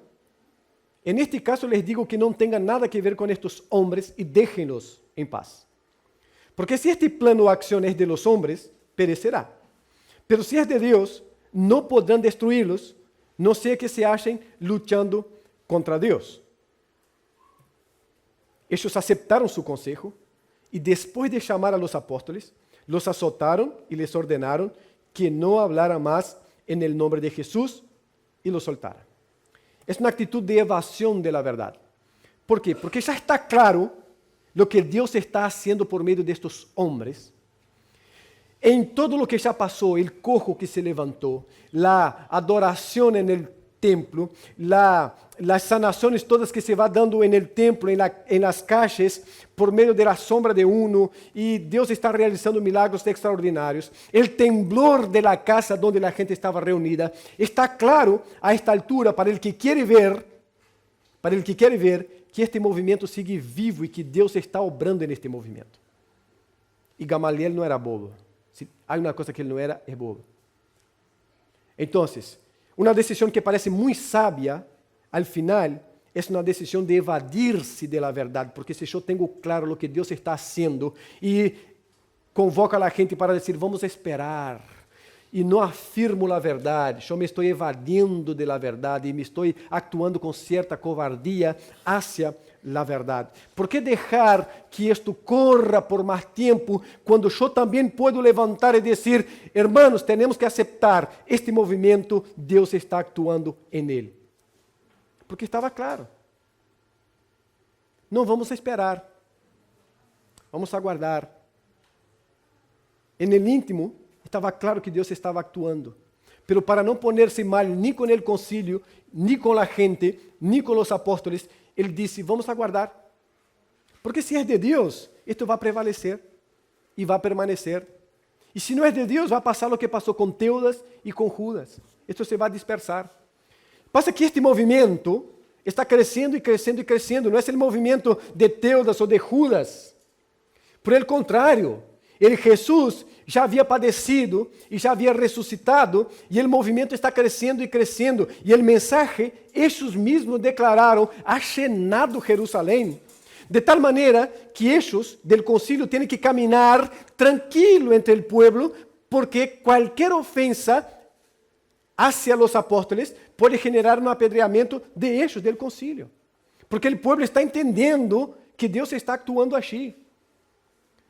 en este caso les digo que no tengan nada que ver con estos hombres y déjenlos en paz. Porque si este plano o acción es de los hombres, perecerá. Pero si es de Dios, no podrán destruirlos, no sea que se hallen luchando contra Dios. Ellos aceptaron su consejo y después de llamar a los apóstoles, los azotaron y les ordenaron que no hablaran más en el nombre de Jesús y los soltaran. Es una actitud de evasión de la verdad. ¿Por qué? Porque ya está claro lo que Dios está haciendo por medio de estos hombres. En todo lo que ya pasó, el cojo que se levantó, la adoración en el templo, las sanaciones todas que se va dando en el templo, en las calles, por medio de la sombra de uno, y Dios está realizando milagros extraordinarios. El temblor de la casa donde la gente estaba reunida. Está claro a esta altura para el que quiere ver, que este movimiento sigue vivo y que Dios está obrando en este movimiento. Y Gamaliel no era bobo. Si hay una cosa que él no era, es bobo. Entonces, una decisión que parece muy sabia, al final, es una decisión de evadirse de la verdad, porque si yo tengo claro lo que Dios está haciendo y convoca a la gente para decir, vamos a esperar, y no afirmo la verdad, yo me estoy evadiendo de la verdad y me estoy actuando con cierta cobardía hacia la verdad. ¿Por qué dejar que esto corra por más tiempo cuando yo también puedo levantar y decir, hermanos, tenemos que aceptar este movimiento, Dios está actuando en él? Porque estaba claro. No vamos a esperar, vamos a aguardar. En el íntimo estava claro que Deus estava actuando. Pero para não ponerse mal nem com o concílio, nem com a gente, nem com os apóstolos, ele disse, vamos aguardar. Porque se é de Deus, isto vai prevalecer e vai permanecer. E se não é de Deus, vai passar o que passou com Teudas e com Judas. Isto se vai dispersar. Passa que este movimento está crescendo e crescendo e crescendo. Não é o movimento de Teudas ou de Judas. Por el contrário, Jesus já havia padecido e já havia ressuscitado, e o movimento está crescendo e crescendo. E o mensaje, eles mesmos declararam, ha llenado Jerusalém, de tal maneira que eles, del concílio, têm que caminhar tranquilo entre o pueblo, porque qualquer ofensa hacia os apóstoles pode generar um apedreamento de eles, del concílio. Porque o pueblo está entendendo que Deus está actuando assim.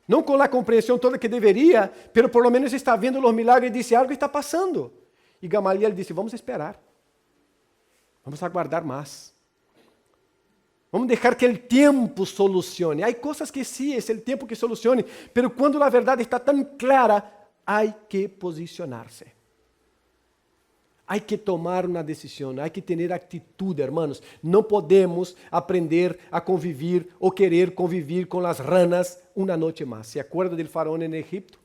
Não com a compreensão toda que deveria, pero por lo menos está vendo os milagres e disse, algo está passando. E Gamaliel disse, vamos esperar. Vamos aguardar mais. Vamos deixar que o tempo solucione. Há coisas que sim, é o tempo que solucione, pero quando a verdade está tão clara, há que posicionar-se. Há que tomar uma decisão, há que ter atitude, hermanos. Não podemos aprender a convivir ou querer convivir com as ranas uma noite mais. ¿Se acuerda del faraón en Egipto?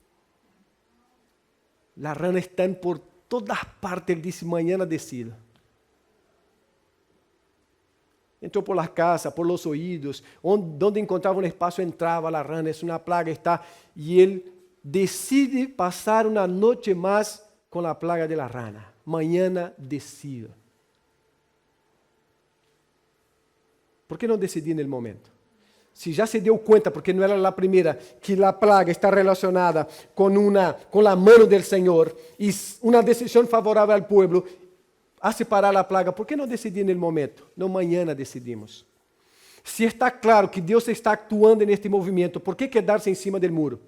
Las ranas están por todas partes. Él dice, mañana decido. Entrou por las casas, por los oídos, donde encontrava um espaço entrava a rana, é uma plaga, está, e ele decide passar uma noite mais com a plaga de la rana. Mañana decido. ¿Por qué no decidí en el momento? Si ya se dio cuenta, porque no era la primera, que la plaga está relacionada con la mano del Señor y una decisión favorable al pueblo, hace parar la plaga, ¿por qué no decidí en el momento? No, mañana decidimos. Si está claro que Dios está actuando en este movimiento, ¿por qué quedarse encima del muro?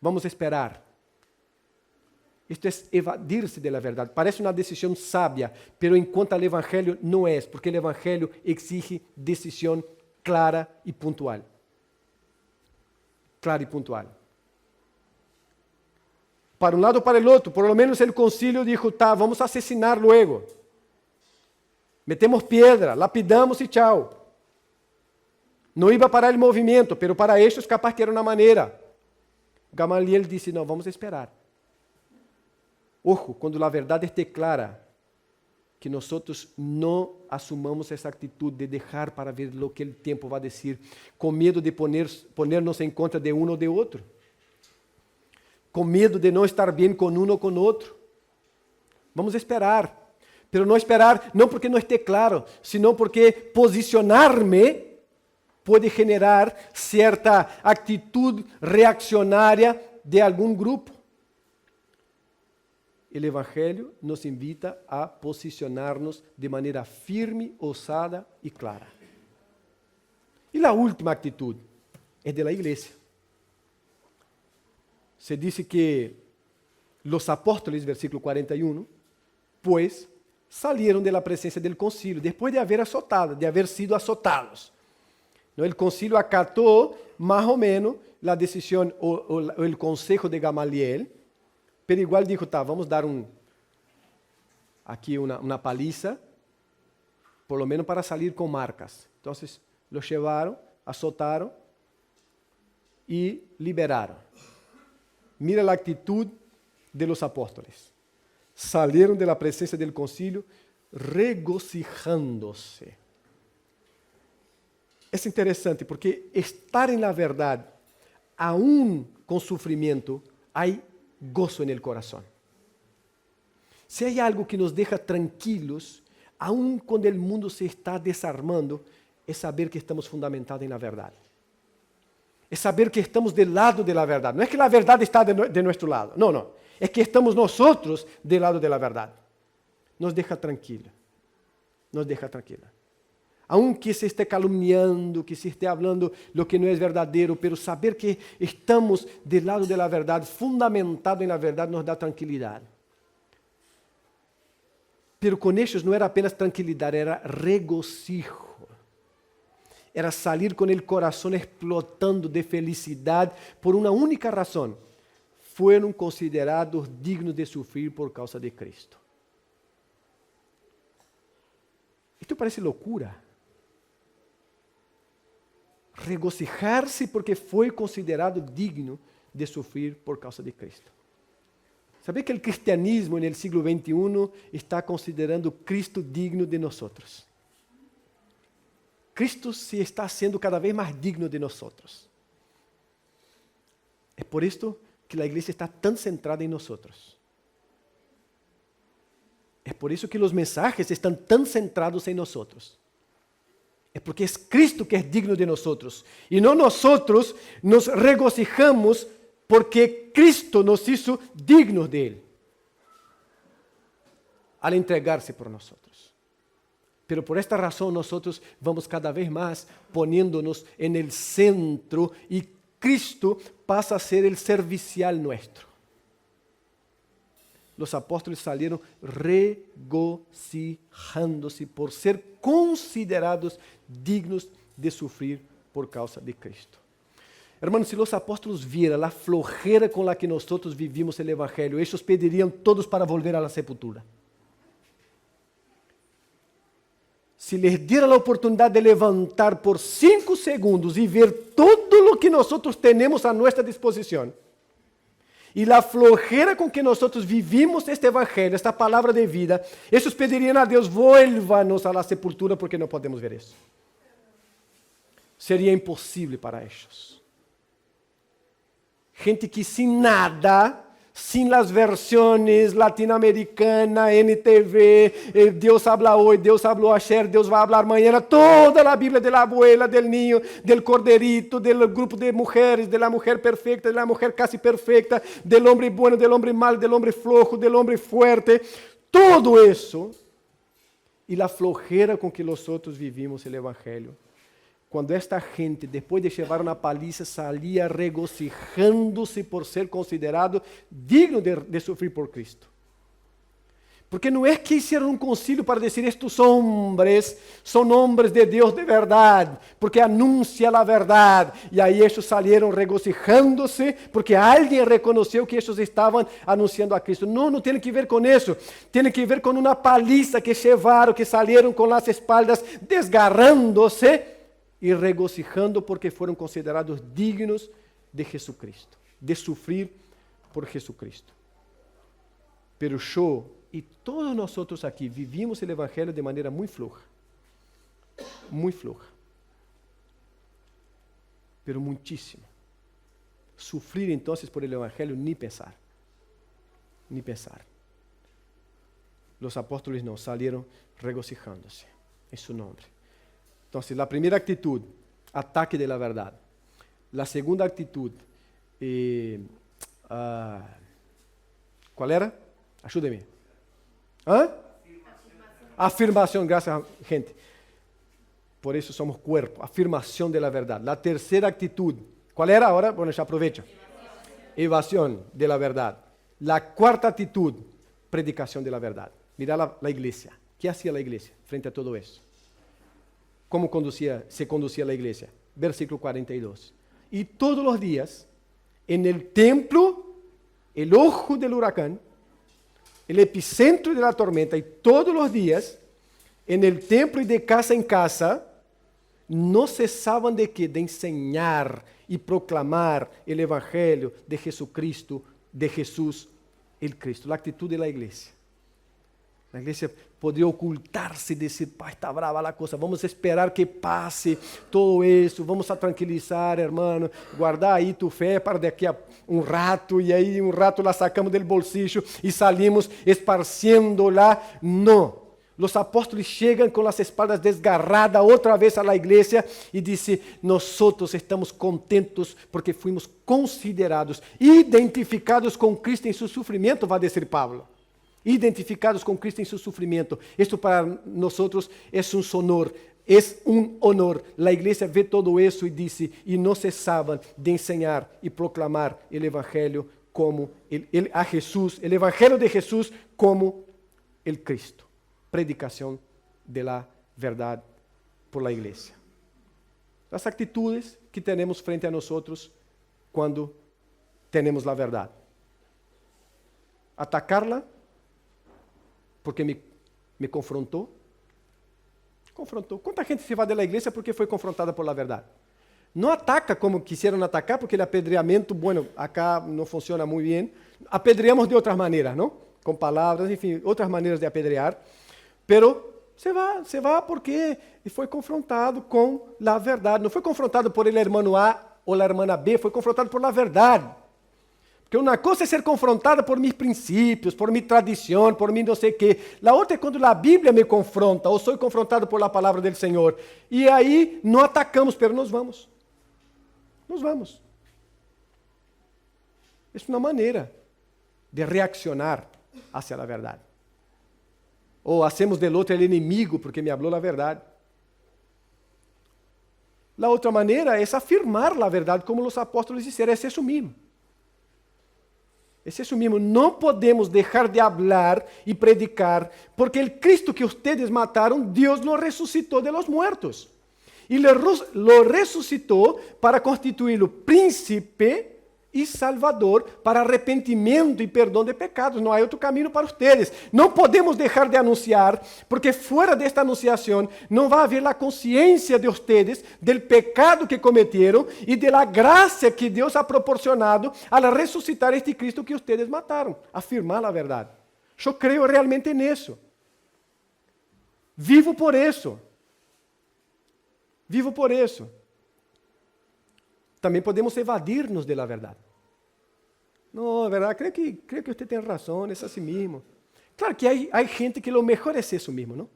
Vamos a esperar. Isto é evadir-se da verdade. Parece uma decisão sábia, pero enquanto o evangelho não é, porque o evangelho exige decisão clara e pontual. Clara e pontual. Para um lado ou para o outro, por lo menos o concílio dijo, tá, vamos assassinar luego. Metemos piedra, lapidamos e tchau. Não iba para o movimento, pero para estes capaz que era uma maneira. Gamaliel disse, não, vamos esperar. Ojo, quando a verdade esté clara, que nós não assumamos essa atitude de deixar para ver o que o tempo vai dizer, com medo de poner-nos em contra de um ou de outro. com medo de não estar bem com um ou com outro. Vamos esperar. Pero não esperar, não porque não esteja claro, sino porque posicionar-me pode generar certa atitude reaccionária de algum grupo. O Evangelho nos invita a posicionar-nos de maneira firme, ousada e clara. E a última atitude é da igreja. Se diz que os apóstolos, versículo 41, pues salieron de la presencia del concilio, después de haber sido azotados. ¿No? El concilio acató más o menos la decisión o el consejo de Gamaliel, pero igual dijo, vamos dar aqui uma paliza, por lo menos para salir con marcas. Entonces, los llevaron, azotaron y liberaron. Mira la actitud de los apóstoles. Salieron de la presencia del concilio regocijándose. Es interesante porque estar en la verdad, aún con sufrimiento, hay gozo en el corazón. Si hay algo que nos deja tranquilos, aún cuando el mundo se está desarmando, es saber que estamos fundamentados en la verdad. Es saber que estamos del lado de la verdad. No es que la verdad está de nuestro lado, no. Es que estamos nosotros del lado de la verdad. Nos deja tranquila. Nos deja tranquila. Aunque se esté calumniando, que se esté hablando lo que no es verdadero, pero saber que estamos del lado de la verdad, fundamentado en la verdad, nos da tranquilidad. Pero con ellos no era apenas tranquilidad, era regocijo. Era salir con el corazón explotando de felicidad por una única razón. Fueron considerados dignos de sufrir por causa de Cristo. Esto parece loucura. Regocijar-se porque foi considerado digno de sufrir por causa de Cristo. ¿Sabe que o cristianismo no siglo XXI está considerando Cristo digno de nós? Cristo se está sendo cada vez mais digno de nós. É por isto que a igreja está tão centrada em nós. É por isso que os mensajes estão tão centrados em nós. É porque é Cristo que é digno de nós. E não nós nos regocijamos porque Cristo nos hizo dignos de Él al entregarse por nós. Pero por esta razão nosotros vamos cada vez más poniéndonos en el centro y Cristo pasa a ser el servicial nuestro. Los apóstoles salieron regocijándose por ser considerados dignos de sufrir por causa de Cristo. Hermanos, si los apóstolos vieran la flojera con la que nosotros vivimos el Evangelio, ellos pedirían todos para volver a la sepultura. Se les diera a oportunidade de levantar por 5 segundos e ver todo o que nós temos a nossa disposição, e a flojera com que nós vivimos este evangelho, esta palavra de vida, eles pediriam a Deus, vuelva-nos à sepultura porque não podemos ver isso. Seria impossível para eles. Gente que sem nada, sin las versiones latinoamericanas, NTV, Deus habla hoy, Deus habló ayer, Deus vai hablar mañana, toda a Bíblia de la abuela, del niño, del corderito, del grupo de mujeres, de la mujer perfecta, de la mujer casi perfecta, del hombre bueno, del hombre malo, del hombre flojo, del hombre fuerte, todo eso, e a flojera com que nós vivimos o Evangelho. Quando esta gente, depois de levar uma paliza, salia regocijando-se por ser considerado digno de sofrer por Cristo. Porque não é que hicieron um concílio para dizer, estes homens são homens de Deus de verdade, porque anuncia a verdade. E aí eles salieron regocijando-se, porque alguém reconheceu que eles estavam anunciando a Cristo. Não tem que ver com isso. Tem que ver com uma paliza que levaram, que salieron com as espaldas desgarrando-se, e regocijando porque foram considerados dignos de Jesucristo, de sufrir por Jesucristo. Pero eu e todos nós aqui vivimos o Evangelho de maneira muito floja. Muito floja. Pero muitíssimo. sufrir entonces por el Evangelio, ni pensar. Ni pensar. Los apóstoles no, salieron regocijándose en su nombre. Entonces, la primera actitud, ataque de la verdad. La segunda actitud, ¿cuál era? Ayúdeme. ¿Ah? Afirmación, gracias, gente. Por eso somos cuerpo, afirmación de la verdad. La tercera actitud, ¿cuál era ahora? Bueno, ya aprovecha. Evasión de la verdad. La cuarta actitud, predicación de la verdad. Mira la iglesia. ¿Qué hacía la iglesia frente a todo eso? ¿Cómo se conducía la iglesia? Versículo 42. Y todos los días, en el templo, el ojo del huracán, el epicentro de la tormenta, y todos los días, en el templo y de casa en casa, no cesaban de qué? De enseñar y proclamar el Evangelio de Jesucristo, de Jesús el Cristo. La actitud de la iglesia. La iglesia podría ocultarse y decir, pai, está brava la cosa, vamos a esperar que pase todo eso, vamos a tranquilizar, hermano, guardar aí tu fé para daqui a rato, e aí um rato la sacamos del bolsillo e salimos esparciendo-la. No. Los apóstoles llegan con las espaldas desgarradas otra vez a la iglesia y dicen, nosotros estamos contentos porque fuimos considerados, identificados con Cristo en su sufrimiento, va a decir Pablo. Identificados con Cristo en su sufrimiento. Esto para nosotros es un honor. Es un honor. La iglesia ve todo eso y dice, y no cesaban de enseñar y proclamar el Evangelio como a Jesús, el Evangelio de Jesús como el Cristo. Predicación de la verdad por la iglesia. Las actitudes que tenemos frente a nosotros cuando tenemos la verdad. Atacarla porque me confrontou. Confrontou. ¿Cuánta gente se va de la iglesia porque fue confrontada por la verdad? No ataca como quisieron atacar, porque el apedreamiento, bueno, acá no funciona muy bien. Apedreamos de otras maneras, ¿no? Con palabras, en fin, otras maneras de apedrear. Pero se va porque foi confrontado com a verdade. Não foi confrontado por el hermano A ou a hermana B, foi confrontado por la verdade. Porque uma coisa é ser confrontada por meus princípios, por minha tradição, por mim não sei o quê. A outra é quando a Bíblia me confronta, ou sou confrontado por la palavra do Senhor. E aí não atacamos, pero nós vamos. Nós vamos. É uma maneira de reaccionar hacia a verdade. Ou hacemos del outro el inimigo porque me habló la verdade. La outra maneira é afirmar la verdade, como os apóstolos disseram, é isso mesmo. É isso mesmo. Não podemos deixar de hablar e predicar, porque o Cristo que ustedes mataram, Deus lo resucitou de los muertos. E lo resucitou para constituí-lo príncipe e salvador para arrependimento e perdão de pecados. Não há outro caminho para vocês. Não podemos deixar de anunciar, porque fora desta anunciação não vai haver a consciência de vocês do pecado que cometeram e da graça que Deus ha proporcionado ao ressuscitar este Cristo que vocês mataram. Afirmar a verdade. Eu creio realmente nisso. Vivo por isso. Vivo por isso. Também podemos evadir-nos da verdade. Não, é verdade, creio que você tem razão, é assim mesmo. Claro que há gente que o melhor é isso mesmo, não?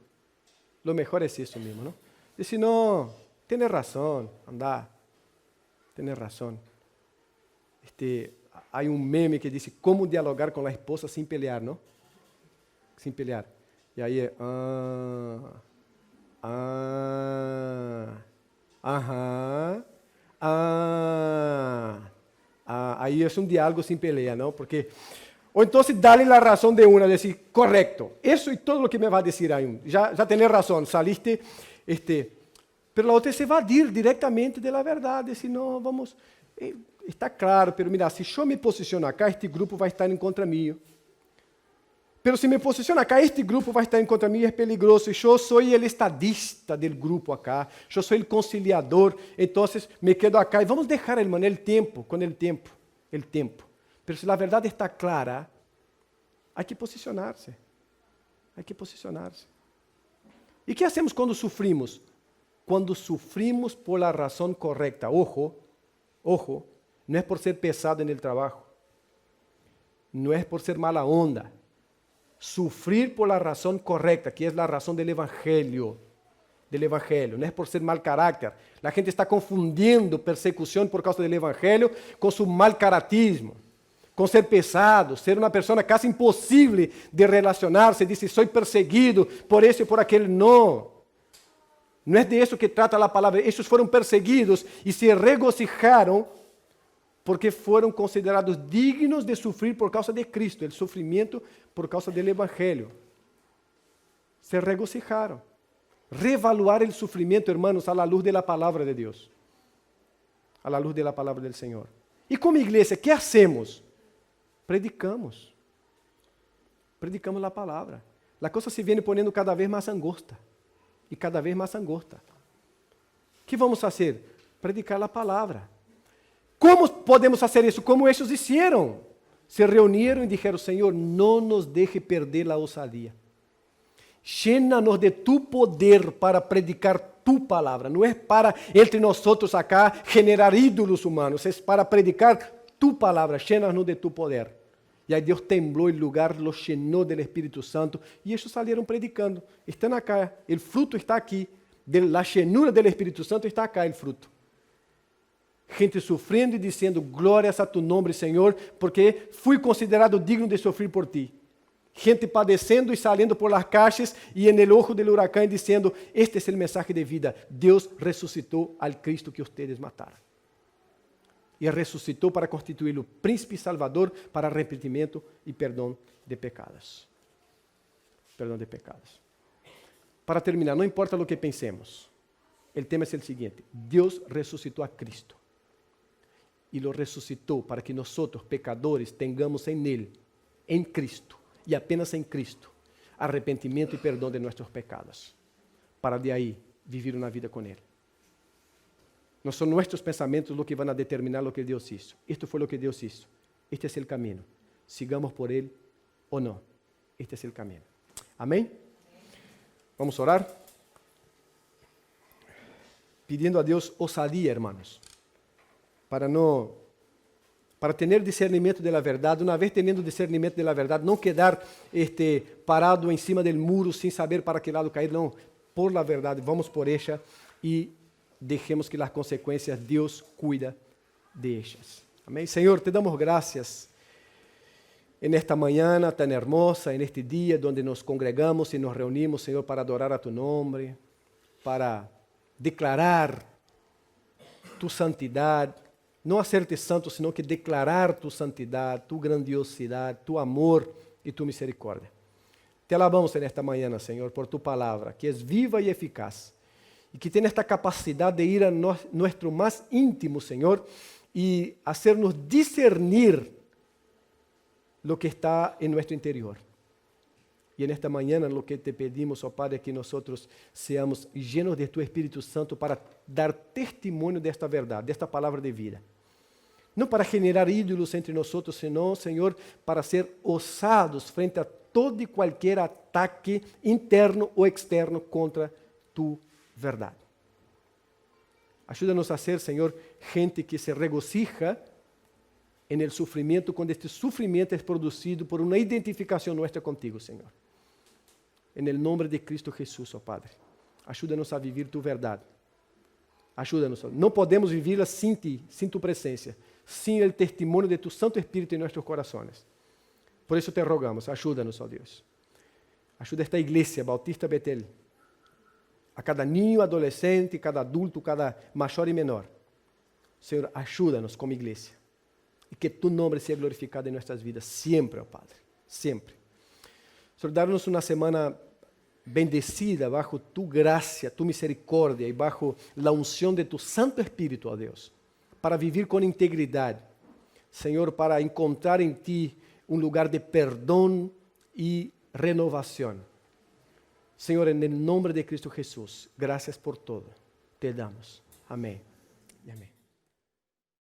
O melhor é isso mesmo, não? Diz, não, tem razão, anda, tem razão. Há meme que diz, como dialogar com a esposa sem pelear, não? Sem pelear. E aí é, aí é diálogo sem pelea, não? Porque, ou então dá-lhe a razão de uma, dizer, correto, isso e tudo o que me vai dizer aí, já tem razão, saliste, pero a outra se evadir diretamente da verdade, dizer, não, vamos, está claro, pero mira, se eu me posiciono acá, este grupo vai estar em contra mim. Pero se me posiciono acá, este grupo vai estar em contra mim, é peligroso. Eu sou o estadista do grupo acá, eu sou o conciliador, então me quedo acá. E vamos deixar, irmão, o tempo, com o tempo. Pero se a verdade está clara, há que posicionar-se. Há que posicionar-se. E que hacemos quando sofrimos? Quando sofrimos por la razão correta. Ojo, no es por ser pesado en el trabajo, no es por ser mala onda. Sufrir por la razón correcta, que es la razón del Evangelio. No es por ser mal carácter. La gente está confundiendo persecución por causa del Evangelio con su mal caratismo, con ser pesado, ser una persona casi imposible de relacionarse. Dice, soy perseguido por eso y por aquel. No. No es de eso que trata la palabra. Ellos fueron perseguidos y se regocijaron porque fueron considerados dignos de sufrir por causa de Cristo, el sufrimiento por causa del Evangelio. Se regocijaron. Reevaluar el sufrimiento, hermanos, a la luz de la palabra de Dios, a la luz de la palabra del Señor. Y como iglesia, ¿qué hacemos? Predicamos. Predicamos la palabra. La cosa se viene poniendo cada vez más angosta. Y cada vez más angosta. ¿Qué vamos a hacer? Predicar la palabra. ¿Cómo podemos hacer eso? Como ellos hicieron. Se reunieron y dijeron, Señor, no nos deje perder la osadía. Llénanos de tu poder para predicar tu palabra. No es para entre nosotros acá generar ídolos humanos, es para predicar tu palabra. Llénanos de tu poder. Y ahí Dios tembló el lugar, los llenó del Espíritu Santo y ellos salieron predicando. Están acá, el fruto está aquí. De la llenura del Espíritu Santo está acá el fruto. Gente sufriendo y diciendo, glorias a tu nombre, Señor, porque fui considerado digno de sufrir por ti. Gente padecendo y saliendo por las calles y en el ojo del huracán diciendo, este es el mensaje de vida. Dios resucitó al Cristo que ustedes mataron. Y resucitó para constituirlo príncipe y salvador para arrepentimiento y perdón de pecados. Perdón de pecados. Para terminar, no importa lo que pensemos, el tema es el siguiente. Dios resucitó a Cristo. Y lo resucitó para que nosotros, pecadores, tengamos en Él, en Cristo, y apenas en Cristo, arrepentimiento y perdón de nuestros pecados, para de ahí vivir una vida con Él. No son nuestros pensamientos los que van a determinar lo que Dios hizo. Esto fue lo que Dios hizo. Este es el camino. Sigamos por Él o no. Este es el camino. Amén. Vamos a orar. Pidiendo a Dios osadía, hermanos, para tener discernimiento de la verdad. Una vez teniendo discernimiento de la verdad, no quedar parado encima del muro sin saber para qué lado caer, no, por la verdad, vamos por ella y dejemos que las consecuencias Dios cuida de ellas. Amén. Señor, te damos gracias en esta mañana tan hermosa, en este día donde nos congregamos y nos reunimos, Señor, para adorar a tu nombre, para declarar tu santidad, no hacerte santo, sino que declarar tu santidad, tu grandiosidad, tu amor y tu misericordia. Te alabamos en esta mañana, Señor, por tu palabra, que es viva y eficaz, y que tiene esta capacidad de ir a nuestro más íntimo, Señor, y hacernos discernir lo que está en nuestro interior. Y en esta mañana lo que te pedimos, oh Padre, es que nosotros seamos llenos de tu Espíritu Santo para dar testimonio de esta verdad, de esta palabra de vida. No para generar ídolos entre nosotros, sino, Señor, para ser osados frente a todo y cualquier ataque interno o externo contra tu verdad. Ayúdanos a ser, Señor, gente que se regocija en el sufrimiento cuando este sufrimiento es producido por una identificación nuestra contigo, Señor. En el nombre de Cristo Jesús, oh Padre, ayúdanos a vivir tu verdad. Ayúdanos. No podemos vivirla sin ti, sin tu presencia, sin el testimonio de tu Santo Espíritu en nuestros corazones. Por eso te rogamos, ayúdanos, oh Dios. Ayuda a esta iglesia, Bautista Betel, a cada niño, adolescente, cada adulto, cada mayor y menor. Señor, ayúdanos como iglesia. Y que tu nombre sea glorificado en nuestras vidas siempre, oh Padre, siempre. Señor, darnos una semana bendecida bajo tu gracia, tu misericordia y bajo la unción de tu Santo Espíritu, oh Dios, para vivir con integridad. Señor, para encontrar en ti un lugar de perdón y renovación. Señor, en el nombre de Cristo Jesús, gracias por todo. Te damos. Amén. Y amén.